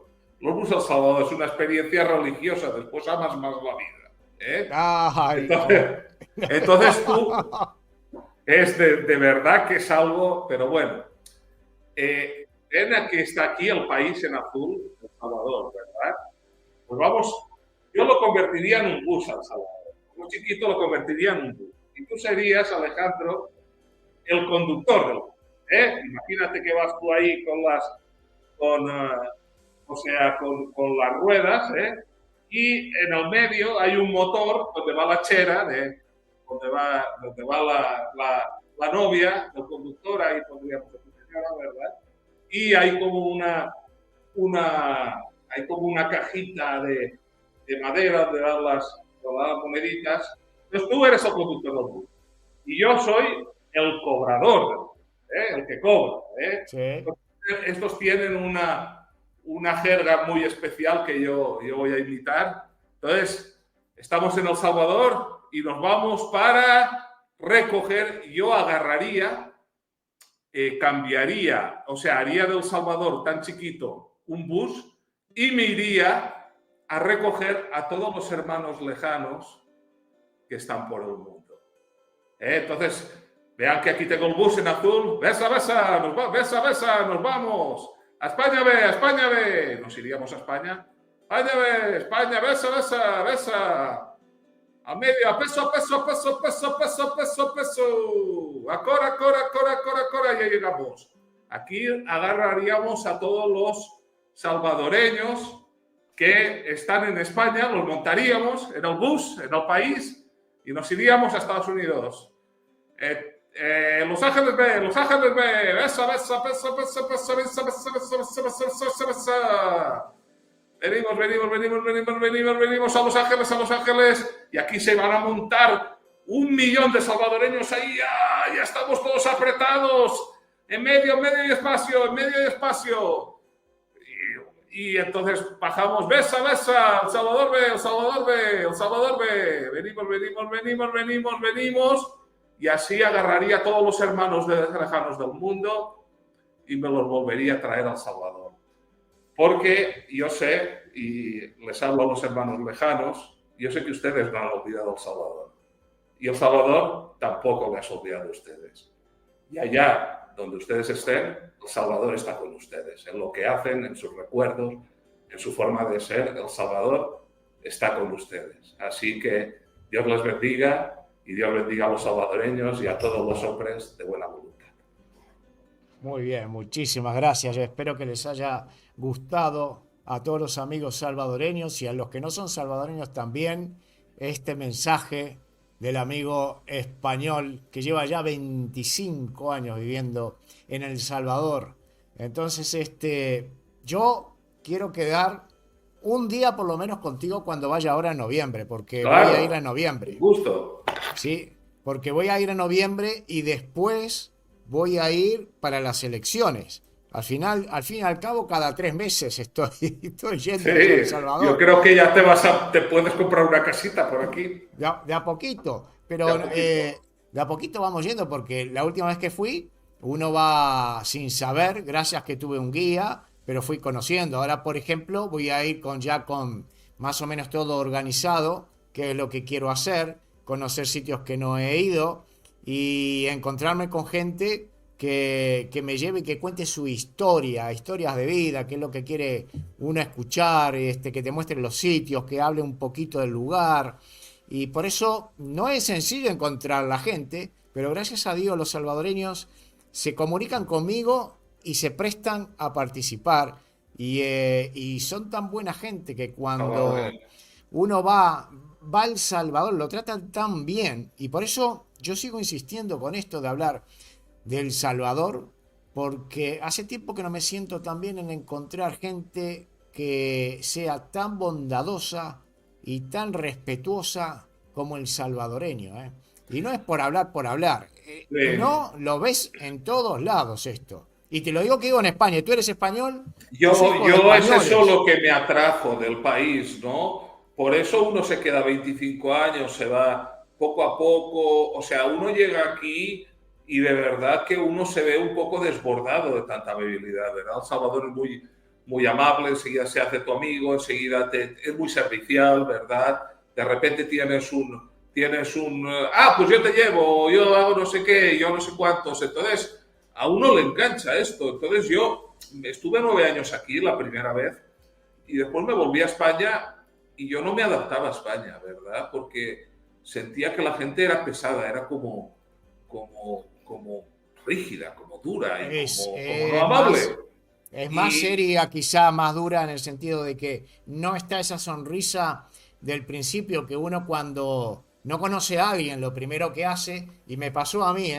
A: buses del Salvador. Es una experiencia religiosa. Después amas más la vida. ¿Eh?
B: Ay,
A: Entonces, entonces tú es de verdad que es algo, pero bueno. Ven que está aquí el país en azul, El Salvador, ¿verdad? Pues vamos, yo lo convertiría en un bus al Salvador. Como chiquito lo convertiría en un bus. Y tú serías, Alejandro, el conductor del bus. Imagínate que vas tú ahí con las ruedas, y en el medio hay un motor donde va la chera, donde va la novia, el conductor, ahí pondríamos a tu señora, ¿verdad? Y una, hay como una cajita de madera donde dan las moneditas. Entonces tú eres el conductor del bus. Y yo soy el cobrador del bus, el que cobra.
B: sí.
A: Estos tienen una jerga muy especial que yo voy a imitar. Entonces, estamos en El Salvador y nos vamos para recoger. Yo agarraría cambiaría, o sea, haría de El Salvador tan chiquito un bus y me iría a recoger a todos los hermanos lejanos que están por el mundo. Entonces, vean que aquí tengo el bus en azul. Besa, besa, besa, besa, nos vamos. A España ve, a España ve. Nos iríamos a España. España ve, España, besa, besa, besa. A media, peso, peso, peso, peso, peso, peso, peso. Acora, cora, cora, cora, cora, ya llegamos. Aquí agarraríamos a todos los salvadoreños que están en España, los montaríamos en el bus, en el país, y nos iríamos a Estados Unidos. Los Ángeles B, Los Ángeles B, besa, besa, besa, besa, besa, besa, besa, besa, besa, besa, besa. Venimos, venimos, venimos, venimos, venimos, venimos a Los Ángeles, y aquí se van a montar 1 millón de salvadoreños ahí, ¡ah! Ya estamos todos apretados, en medio y espacio, en medio y espacio. Y entonces bajamos, besa, besa, El Salvador ve, El Salvador ve, El Salvador ve. Venimos, venimos, venimos, venimos, venimos. Y así agarraría a todos los hermanos lejanos del mundo y me los volvería a traer a El Salvador. Porque yo sé, y les hablo a los hermanos lejanos, yo sé que ustedes no han olvidado El Salvador. Y El Salvador tampoco les ha olvidado a ustedes. Y allá donde ustedes estén, El Salvador está con ustedes. En lo que hacen, en sus recuerdos, en su forma de ser, El Salvador está con ustedes. Así que Dios les bendiga y Dios bendiga a los salvadoreños y a todos los hombres de buena voluntad.
B: Muy bien, muchísimas gracias. Yo espero que les haya gustado a todos los amigos salvadoreños y a los que no son salvadoreños también este mensaje del amigo español que lleva ya 25 años viviendo en El Salvador. Entonces, yo quiero quedar un día por lo menos contigo cuando vaya ahora en noviembre, porque
A: Claro,
B: voy a ir en noviembre.
A: gusto.
B: Sí, porque voy a ir en noviembre y después voy a ir para las elecciones. Al fin y al cabo, cada 3 meses estoy yendo a El
A: Sí,
B: Salvador.
A: yo creo que ya te puedes comprar una casita por aquí.
B: De a poquito, pero
A: De a poquito.
B: de a poquito vamos yendo, porque la última vez que fui, uno va sin saber, gracias que tuve un guía, pero fui conociendo. Ahora, por ejemplo, voy a ir ya con más o menos todo organizado, qué es lo que quiero hacer, conocer sitios que no he ido y encontrarme con gente que me lleve y que cuente su historia, historias de vida, qué es lo que quiere uno escuchar, que te muestre los sitios, que hable un poquito del lugar. Y por eso no es sencillo encontrar la gente, pero gracias a Dios los salvadoreños se comunican conmigo y se prestan a participar. Y son tan buena gente que cuando uno va a El Salvador lo tratan tan bien. Y por eso yo sigo insistiendo con esto de hablar de El Salvador, porque hace tiempo que no me siento tan bien en encontrar gente que sea tan bondadosa y tan respetuosa como el salvadoreño, ¿eh? Y no es por hablar por hablar. No lo ves en todos lados esto. Y te lo digo que vivo en España. ¿Tú eres español?
A: Yo
B: Tus hijos
A: es
B: españoles.
A: eso lo que me atrajo del país, ¿no? Por eso uno se queda 25 años, se va poco a poco, o sea, uno llega aquí y de verdad que uno se ve un poco desbordado de tanta amabilidad, ¿verdad? El Salvador es muy, muy amable, enseguida se hace tu amigo, enseguida es muy servicial, ¿verdad? De repente tienes un, pues yo te llevo, yo hago no sé qué, yo no sé cuántos, entonces a uno le engancha esto. Entonces yo estuve 9 años aquí la primera vez y después me volví a España y yo no me adaptaba a España, ¿verdad? Porque sentía que la gente era pesada, era como rígida, como dura y como no amable.
B: Es más seria, quizá más dura en el sentido de que no está esa sonrisa del principio que uno cuando no conoce a alguien, lo primero que hace, y me pasó a mí,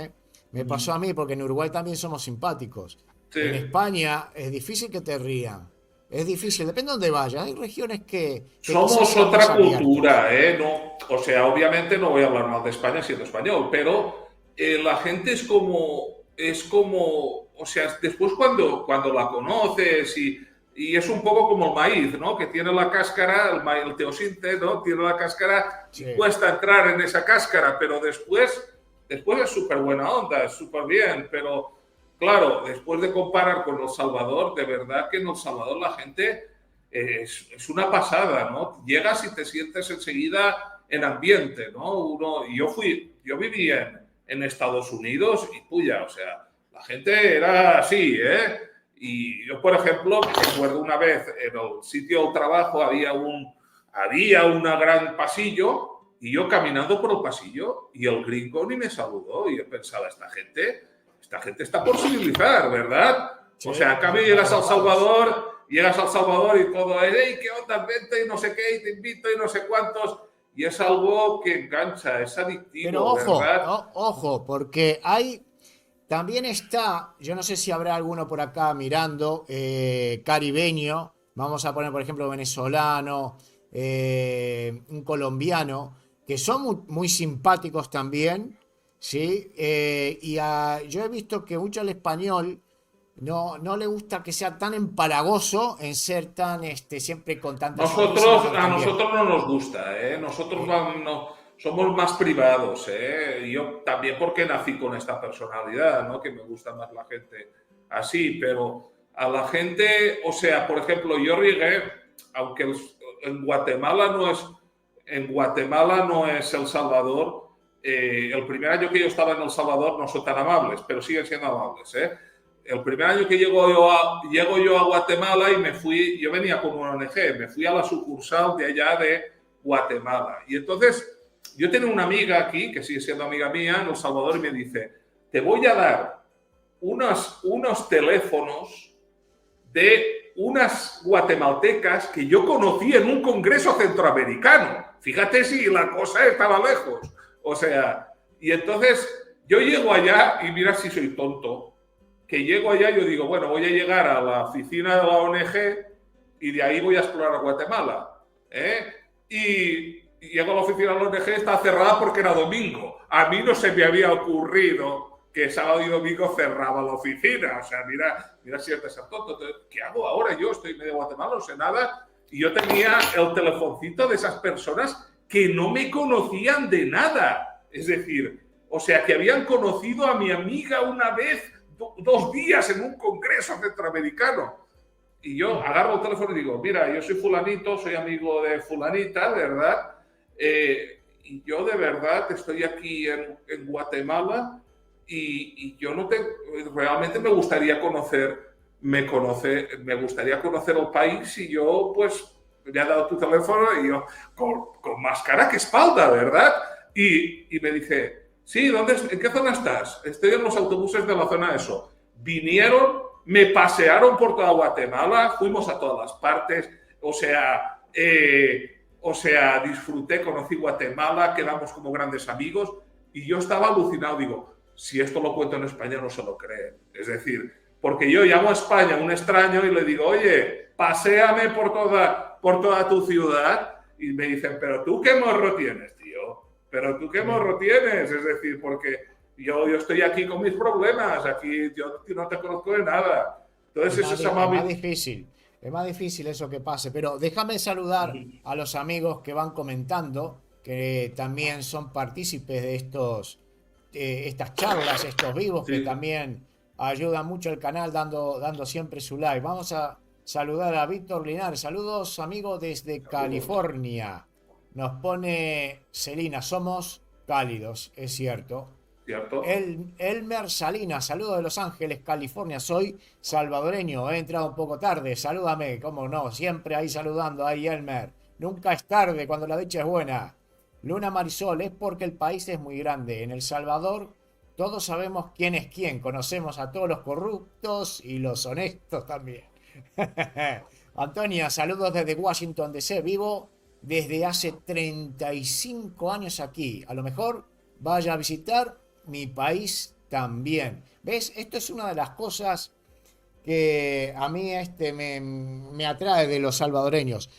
B: me pasó a mí porque en Uruguay también somos simpáticos.
A: Sí.
B: En España es difícil que te rían. Es difícil, depende de dónde vayas. Hay regiones que
A: somos otra cultura, ¿eh? No, o sea, obviamente no voy a hablar mal de España siendo español, pero la gente es como, o sea, después cuando la conoces y es un poco como el maíz, ¿no? Que tiene la cáscara, el teosinte, ¿no? Tiene la cáscara y cuesta entrar en esa cáscara, pero después es súper buena onda, es súper bien, pero claro, después de comparar con El Salvador, de verdad que en El Salvador la gente es una pasada, ¿no? Llegas y te sientes enseguida en ambiente, ¿no? Yo viví en Estados Unidos y puya, o sea, la gente era así, ¿eh? Y yo, por ejemplo, me recuerdo una vez en el sitio de trabajo había un gran pasillo y yo caminando por el pasillo y el gringo ni me saludó y yo pensaba, esta gente está por civilizar, ¿verdad?
B: Sí,
A: O sea, en cambio llegas al Salvador y todo es, hey, ¿qué onda? Vente y no sé qué, y te invito y no sé cuántos. Y es algo que engancha, es
B: pero
A: adictivo,
B: ojo,
A: ¿verdad?
B: ojo, porque también está, yo no sé si habrá alguno por acá mirando, caribeño, vamos a poner por ejemplo venezolano, un colombiano, que son muy simpáticos también, ¿sí? Yo he visto que mucho el español no le gusta que sea tan empalagoso en ser tan, siempre con tanta sonrisa, nosotros
A: A
B: también.
A: nosotros no nos gusta, ¿eh? Nosotros
B: Eh,
A: somos más privados, ¿eh? Yo también porque nací con esta personalidad, ¿no? Que me gusta más la gente así, pero a la gente, o sea, por ejemplo, yo llegué, aunque en Guatemala no es, en Guatemala no es El Salvador, el primer año que yo estaba en El Salvador no son tan amables, pero siguen siendo amables, ¿eh? El primer año que llego yo a Guatemala y yo venía con una ONG, me fui a la sucursal de allá de Guatemala. Y entonces yo tengo una amiga aquí, que sigue siendo amiga mía, en El Salvador, y me dice, te voy a dar unos teléfonos de unas guatemaltecas que yo conocí en un congreso centroamericano. Fíjate si la cosa estaba lejos. O sea, y entonces yo llego allá y mira si soy tonto, que llego allá y yo digo, bueno, voy a llegar a la oficina de la ONG y de ahí voy a explorar Guatemala. ¿Eh? Y llego a la oficina de la ONG, está cerrada porque era domingo. A mí no se me había ocurrido que sábado y domingo cerraba la oficina. O sea, mira si este es tonto. ¿Qué hago ahora? Yo estoy en medio de Guatemala, no sé nada. Y yo tenía el telefoncito de esas personas que no me conocían de nada. Es decir, o sea, que habían conocido a mi amiga una vez, 2 días en un congreso centroamericano. Y yo agarro el teléfono y digo, mira, yo soy fulanito, soy amigo de fulanita, ¿verdad? Y yo de verdad estoy aquí en Guatemala y yo no te, realmente me gustaría conocer el país y yo pues me ha dado tu teléfono y yo con más cara que espalda, ¿verdad? Y me dice, sí, ¿en qué zona estás? Estoy en los autobuses de la zona eso. Vinieron, me pasearon por toda Guatemala, fuimos a todas las partes, o sea, disfruté, conocí Guatemala, quedamos como grandes amigos y yo estaba alucinado, digo, si esto lo cuento en España no se lo creen. Es decir, porque yo llamo a España a un extraño y le digo, oye, paséame por toda tu ciudad y me dicen, pero tú qué morro tienes, tío, pero tú qué morro tienes, es decir, porque yo estoy aquí con mis problemas, aquí yo no te conozco de nada. Entonces es esa
B: Es más
A: mami.
B: difícil, es más difícil eso que pase, pero déjame saludar a los amigos que van comentando, que también son partícipes de estas charlas, estos vivos, que
A: Sí,
B: también ayudan mucho al canal dando siempre su like. Vamos a saludar a Víctor Linares. Saludos, amigos, desde
A: saludos,
B: California. Nos pone Celina, somos cálidos, es cierto.
A: ¿cierto?
B: Elmer Salinas, saludos de Los Ángeles, California. Soy salvadoreño, he entrado un poco tarde. Salúdame, cómo no, siempre ahí saludando, ahí Elmer. Nunca es tarde cuando la dicha es buena. Luna Marisol, es porque el país es muy grande. En El Salvador todos sabemos quién es quién. Conocemos a todos los corruptos y los honestos también. Antonia, saludos desde Washington DC. Vivo desde hace 35 años aquí. A lo mejor vaya a visitar mi país también. ¿Ves? Esto es una de las cosas que a mí me atrae de los salvadoreños.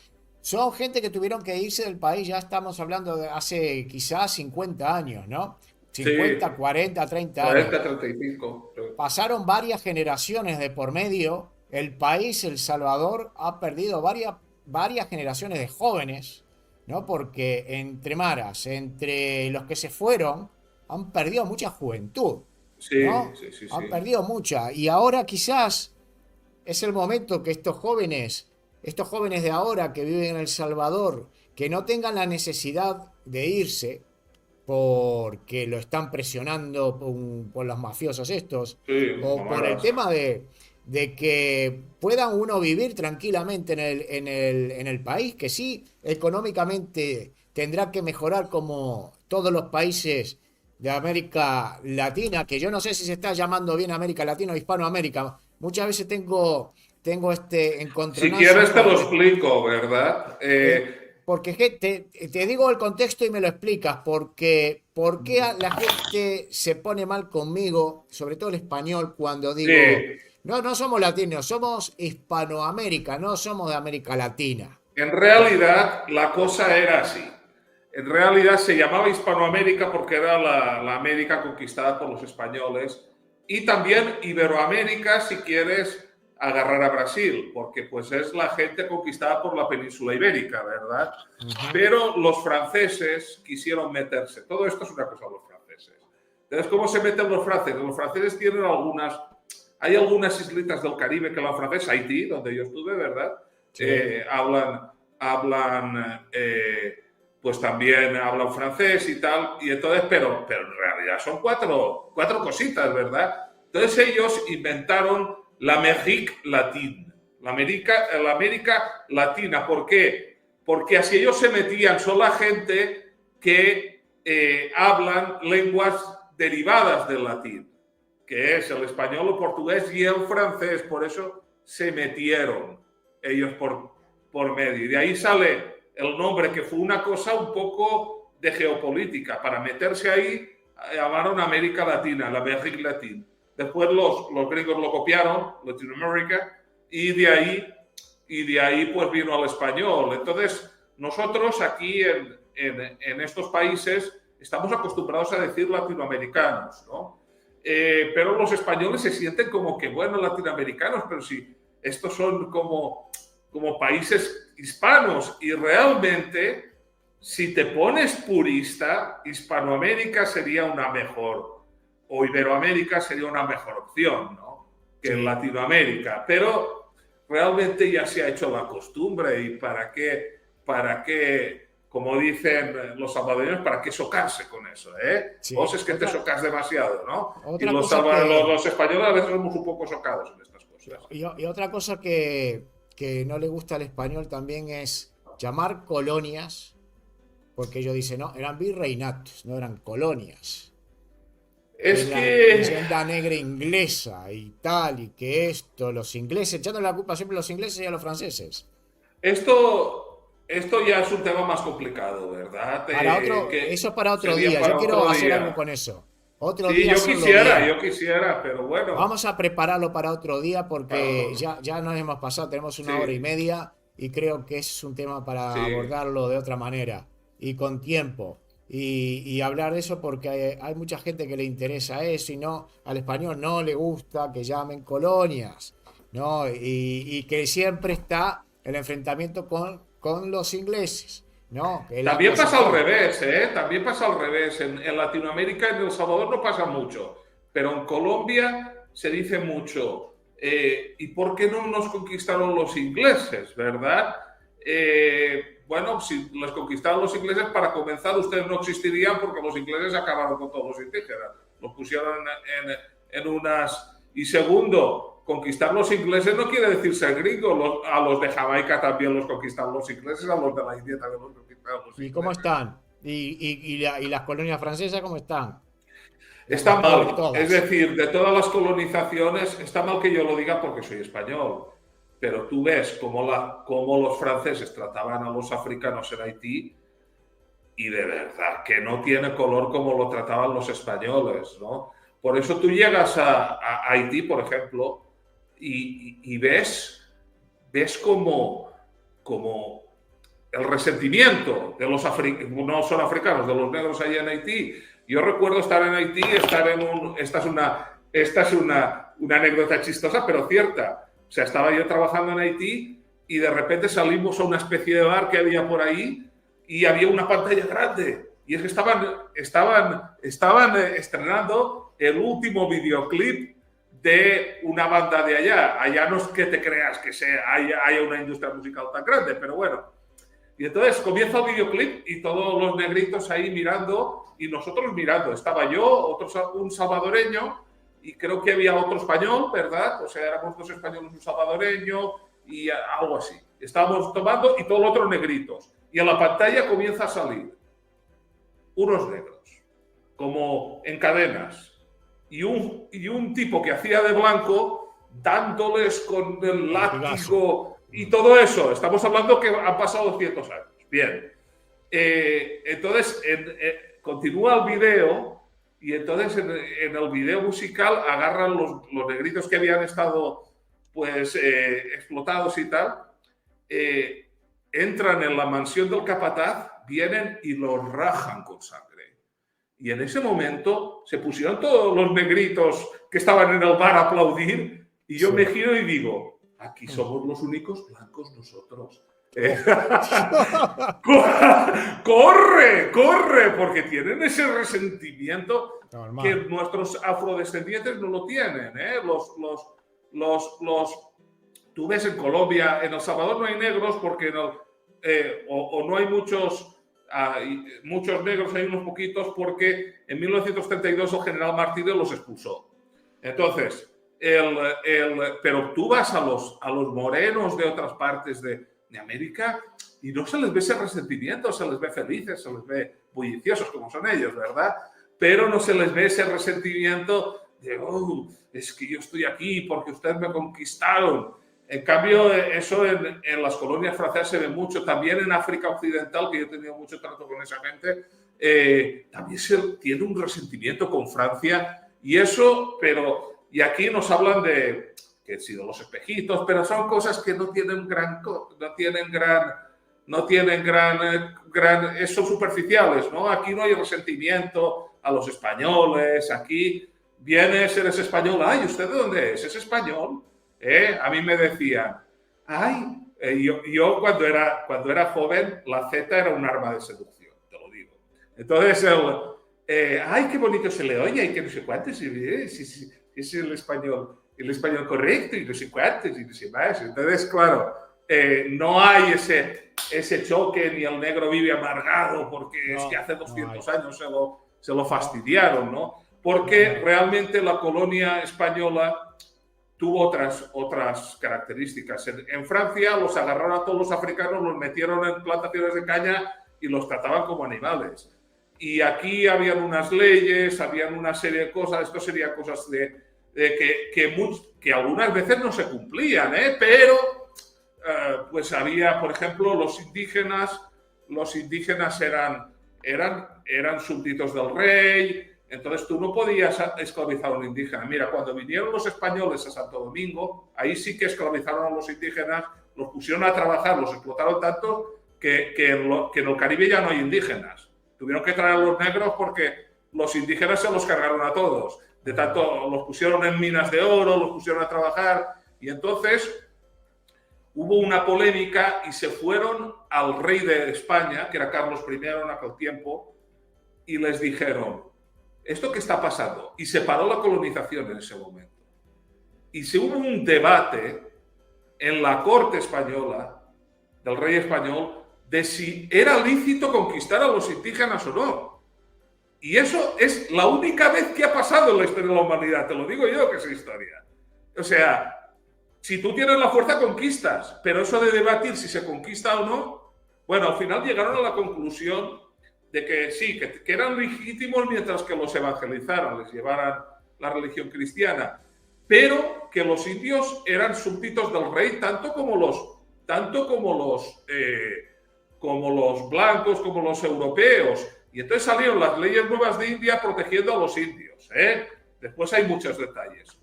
B: Son gente que tuvieron que irse del país, ya estamos hablando de hace quizás 50 años, ¿no?
A: Sí,
B: 50, 40, 30 años.
A: 40, 35.
B: Pasaron varias generaciones de por medio. El país, El Salvador, ha perdido varias generaciones de jóvenes, ¿no? Porque entre maras, entre los que se fueron, han perdido mucha juventud.
A: Sí,
B: ¿no?
A: sí, sí,
B: Han
A: sí.
B: perdido mucha. Y ahora quizás es el momento que estos jóvenes de ahora que viven en El Salvador, que no tengan la necesidad de irse porque lo están presionando por los mafiosos estos,
A: Sí,
B: o por el
A: malas.
B: tema de que puedan uno vivir tranquilamente en el país, que sí, económicamente tendrá que mejorar como todos los países de América Latina, que yo no sé si se está llamando bien América Latina o Hispanoamérica. Muchas veces tengo este
A: Si
B: encontronazo
A: quieres te lo
B: porque
A: explico, ¿verdad?
B: porque te digo el contexto y me lo explicas, porque la gente se pone mal conmigo, sobre todo el español, cuando digo,
A: Sí,
B: no, no somos latinos, somos Hispanoamérica, no somos de América Latina.
A: en realidad la cosa era así. En realidad se llamaba Hispanoamérica porque era la América conquistada por los españoles y también Iberoamérica si quieres agarrar a Brasil, porque pues es la gente conquistada por la península ibérica, ¿verdad?
B: Ujú.
A: Pero los franceses quisieron meterse. Todo esto es una cosa de los franceses. Entonces, ¿cómo se meten los franceses? Los franceses tienen hay algunas islitas del Caribe que hablan francés, Haití, donde yo estuve, ¿verdad?
B: Sí,
A: Hablan pues también hablan francés y tal, y entonces, pero en realidad son cuatro cositas, ¿verdad? Entonces ellos inventaron la Amérique Latine, la América Latina. ¿Por qué? Porque así ellos se metían solo a gente que hablan lenguas derivadas del latín, que es el español, el portugués y el francés. Por eso se metieron ellos por medio. Y de ahí sale el nombre, que fue una cosa un poco de geopolítica. Para meterse ahí, llamaron América Latina, la América Latina. Después los gringos lo copiaron, Latinoamérica, y de ahí pues vino al español. Entonces, nosotros aquí en estos países estamos acostumbrados a decir latinoamericanos, ¿no? Pero los españoles se sienten como que, bueno, latinoamericanos, pero si estos son como países hispanos y realmente, si te pones purista, Hispanoamérica sería una mejor, o Iberoamérica sería una mejor opción, ¿no? Que
B: sí.
A: Latinoamérica. Pero realmente ya se ha hecho la costumbre y para qué, como dicen los salvadoreños, para qué socarse con eso, ¿eh? Vos
B: Sí.
A: es que te socas demasiado, ¿no? Y
B: Otra cosa que,
A: los españoles a veces somos un poco socados en estas cosas.
B: y otra cosa que no le gusta al español también es llamar colonias, porque ellos dicen, no, eran virreinatos, no eran colonias.
A: Es
B: Eran
A: que
B: leyenda negra inglesa y tal, y que esto, los ingleses, echando la culpa siempre a los ingleses y a los franceses.
A: esto ya es un tema más complicado, ¿verdad?
B: Eso es
A: Que
B: para otro
A: sería
B: día, yo
A: para
B: quiero
A: otro
B: hacer algo
A: día.
B: con eso. Otro
A: Sí,
B: día hacerlo bien.
A: yo quisiera, pero bueno,
B: Vamos a prepararlo para otro día
A: para
B: porque
A: otro.
B: ya nos hemos pasado, tenemos una hora y
A: Sí,
B: media y creo que es un tema para
A: sí.
B: abordarlo de otra manera y con tiempo y hablar de eso porque hay mucha gente que le interesa eso y no, al español no le gusta que llamen colonias, ¿no? Y que siempre está el enfrentamiento con los ingleses, ¿no? Que es la
A: También pasa al
B: acusación.
A: revés, ¿eh? También pasa al revés. En Latinoamérica, en El Salvador no pasa mucho, pero en Colombia se dice mucho. ¿Y por qué no nos conquistaron los ingleses, verdad? Bueno, si los conquistaron los ingleses, para comenzar, ustedes no existirían porque los ingleses acabaron con todos los indígenas. Los pusieron en unas... Y segundo, conquistar los ingleses no quiere decir ser gringo. A los de Jamaica también los conquistaron los ingleses, a los de la India también los conquistaron los
B: ¿Y cómo
A: ingleses.
B: están? ¿Y las colonias francesas cómo están? Las
A: Está
B: peores
A: mal, es
B: todas.
A: decir, de todas las colonizaciones, está mal que yo lo diga porque soy español, pero tú ves cómo los franceses trataban a los africanos en Haití y de verdad que no tiene color como lo trataban los españoles, ¿no? Por eso tú llegas a Haití, por ejemplo, y ves como el resentimiento de los africanos, no son africanos, de los negros allá en Haití. Yo recuerdo estar en Haití, esta es una anécdota chistosa, pero cierta. O sea, estaba yo trabajando en Haití y de repente salimos a una especie de bar que había por ahí y había una pantalla grande y es que estaban estrenando el último videoclip de una banda de allá. Allá no es que te creas que haya una industria musical tan grande, pero bueno. Y entonces comienza el videoclip y todos los negritos ahí mirando y nosotros mirando. Estaba yo, un salvadoreño y creo que había otro español, ¿verdad? O sea, éramos dos españoles, un salvadoreño y algo así. Estábamos tomando y todos los otros negritos. Y en la pantalla comienza a salir unos negros, como en cadenas, y un tipo que hacía de blanco dándoles con el látigo y todo eso. Estamos hablando que han pasado 200 años. Bien. Entonces, continúa el video y entonces en el video musical agarran los negritos que habían estado pues explotados y tal, entran en la mansión del capataz, vienen y los rajan con sangre. Y en ese momento se pusieron todos los negritos que estaban en el bar a aplaudir y yo me giro y digo, aquí somos los únicos blancos nosotros. ¡Corre! Porque tienen ese resentimiento normal, que nuestros afrodescendientes no lo tienen. Tú ves en Colombia, en El Salvador no hay negros porque no hay muchos negros, hay unos poquitos porque en 1932 el general Martínez los expulsó. Entonces, pero tú vas a los morenos de otras partes de América y no se les ve ese resentimiento, se les ve felices, se les ve bulliciosos como son ellos, ¿verdad? Pero no se les ve ese resentimiento de, es que yo estoy aquí porque ustedes me conquistaron. En cambio, eso en las colonias francesas se ve mucho, también en África Occidental, que yo he tenido mucho trato con esa gente, también se tiene un resentimiento con Francia y eso, y aquí nos hablan de que han sido los espejitos, pero son cosas que no tienen son superficiales, ¿no? Aquí no hay resentimiento a los españoles, aquí vienes, eres español, ay, ¿usted de dónde es? ¿Es español? A mí me decían, yo cuando era joven, la Z era un arma de seducción, te lo digo. Entonces, ay, qué bonito se le oye, y que no sé cuántos, si es el español correcto, y no sé cuántos, y no sé más. Entonces, claro, no hay ese choque, ni el negro vive amargado, porque es que hace 200 años se lo fastidiaron, ¿no? Porque realmente la colonia española tuvo otras características. En Francia los agarraron a todos los africanos, los metieron en plantaciones de caña y los trataban como animales. Y aquí habían unas leyes, habían una serie de cosas, esto serían cosas que algunas veces no se cumplían, pero pues había, por ejemplo, los indígenas eran súbditos del rey. Entonces tú no podías esclavizar a un indígena. Mira, cuando vinieron los españoles a Santo Domingo, ahí sí que esclavizaron a los indígenas, los pusieron a trabajar, los explotaron tanto que en el Caribe ya no hay indígenas. Tuvieron que traer a los negros porque los indígenas se los cargaron a todos. De tanto los pusieron en minas de oro, los pusieron a trabajar y entonces hubo una polémica y se fueron al rey de España, que era Carlos I en aquel tiempo, y les dijeron, ¿esto qué está pasando? Y se paró la colonización en ese momento. Y se hubo un debate en la corte española, del rey español, de si era lícito conquistar a los indígenas o no. Y eso es la única vez que ha pasado en la historia de la humanidad. Te lo digo yo que es historia. O sea, si tú tienes la fuerza, conquistas. Pero eso de debatir si se conquista o no, bueno, al final llegaron a la conclusión de que sí, que eran legítimos mientras que los evangelizaran, les llevaran la religión cristiana, pero que los indios eran súbditos del rey tanto como los blancos, como los europeos. Y entonces salieron las leyes nuevas de India protegiendo a los indios. Después hay muchos detalles.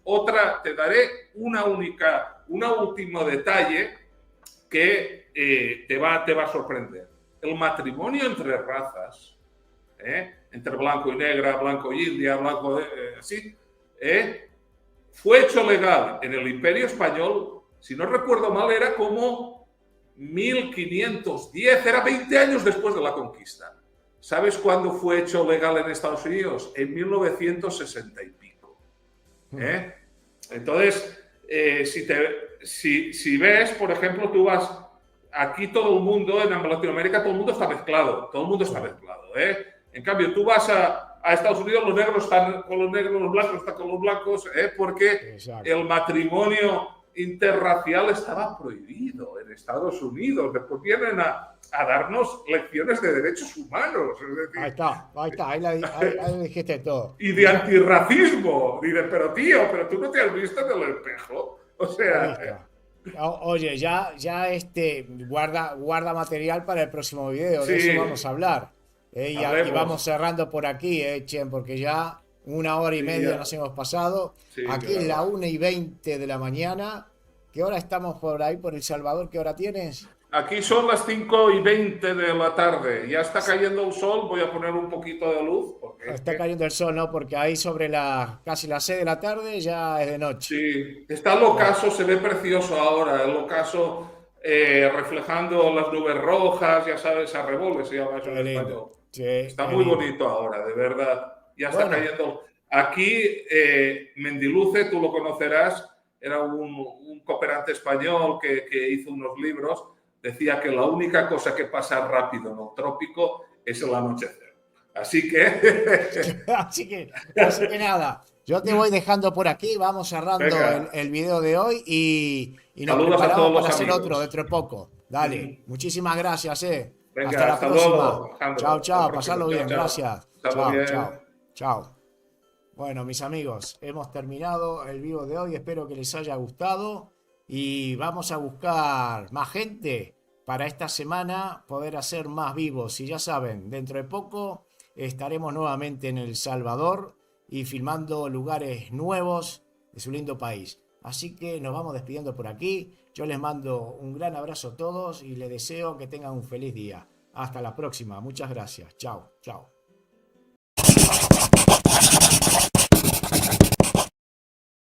A: Te daré un último detalle que te va a sorprender. El matrimonio entre razas, entre blanco y negra, blanco y india, blanco así, fue hecho legal en el Imperio Español, si no recuerdo mal, era como 1510, era 20 años después de la conquista. ¿Sabes cuándo fue hecho legal en Estados Unidos? En 1960 y pico. ¿Eh? Entonces, si ves, por ejemplo, tú vas, aquí todo el mundo, en Latinoamérica, todo el mundo está mezclado, todo el mundo está mezclado. En cambio, tú vas a Estados Unidos, los negros están con los negros, los blancos están con los blancos, porque
B: Exacto.
A: el matrimonio interracial estaba prohibido en Estados Unidos. Después vienen a darnos lecciones de derechos humanos. Es decir,
B: Ahí está, ahí dijiste todo.
A: y de antirracismo. Dice, pero tío, pero tú no te has visto en el espejo. O
B: Ahí
A: sea,
B: está. Oye, ya guarda material para el próximo video, de eso
A: sí,
B: vamos a hablar. Y vamos
A: hablemos.
B: cerrando por aquí, Chen, porque ya 1 hora y media
A: Sí,
B: nos hemos pasado.
A: sí,
B: Aquí es la 1:20 de la mañana. ¿Qué hora estamos por ahí, por El Salvador? ¿Qué hora tienes?
A: aquí son las 5:20 de la tarde. Ya está cayendo el sol. Voy a poner un poquito de luz. Porque es
B: Está
A: que,
B: cayendo el sol, ¿no? Porque ahí sobre casi las 6 de la tarde ya es de noche.
A: sí, está el ocaso, se ve precioso ahora. El ocaso reflejando las nubes rojas, ya sabes, arreboles se llama eso
B: Qué
A: en
B: lindo.
A: español.
B: Sí,
A: Está
B: qué
A: muy
B: lindo.
A: bonito ahora, de verdad. Ya está
B: Bueno,
A: cayendo. Aquí, Mendiluce, tú lo conocerás, era un cooperante español que hizo unos libros. Decía que la única cosa que pasa rápido en el trópico es el anochecer. Así que,
B: así que nada, yo te voy dejando por aquí, vamos cerrando
A: venga,
B: el video de hoy y nos
A: saludos a
B: preparamos
A: todos
B: para
A: los
B: hacer otro
A: amigos.
B: dentro de poco. Dale, muchísimas gracias, Hasta
A: Venga,
B: la
A: hasta
B: próxima.
A: luego,
B: Chao,
A: Alejandro. Hasta la
B: chao,
A: próxima.
B: pasarlo
A: Chao,
B: bien,
A: chao.
B: gracias.
A: Pasarlo
B: Chao,
A: bien.
B: chao, chao. Bueno, mis amigos, hemos terminado el vivo de hoy, espero que les haya gustado y vamos a buscar más gente para esta semana poder hacer más vivos. Y ya saben, dentro de poco estaremos nuevamente en El Salvador y filmando lugares nuevos de su lindo país. Así que nos vamos despidiendo por aquí. Yo les mando un gran abrazo a todos y les deseo que tengan un feliz día. Hasta la próxima. Muchas gracias. Chao, chao.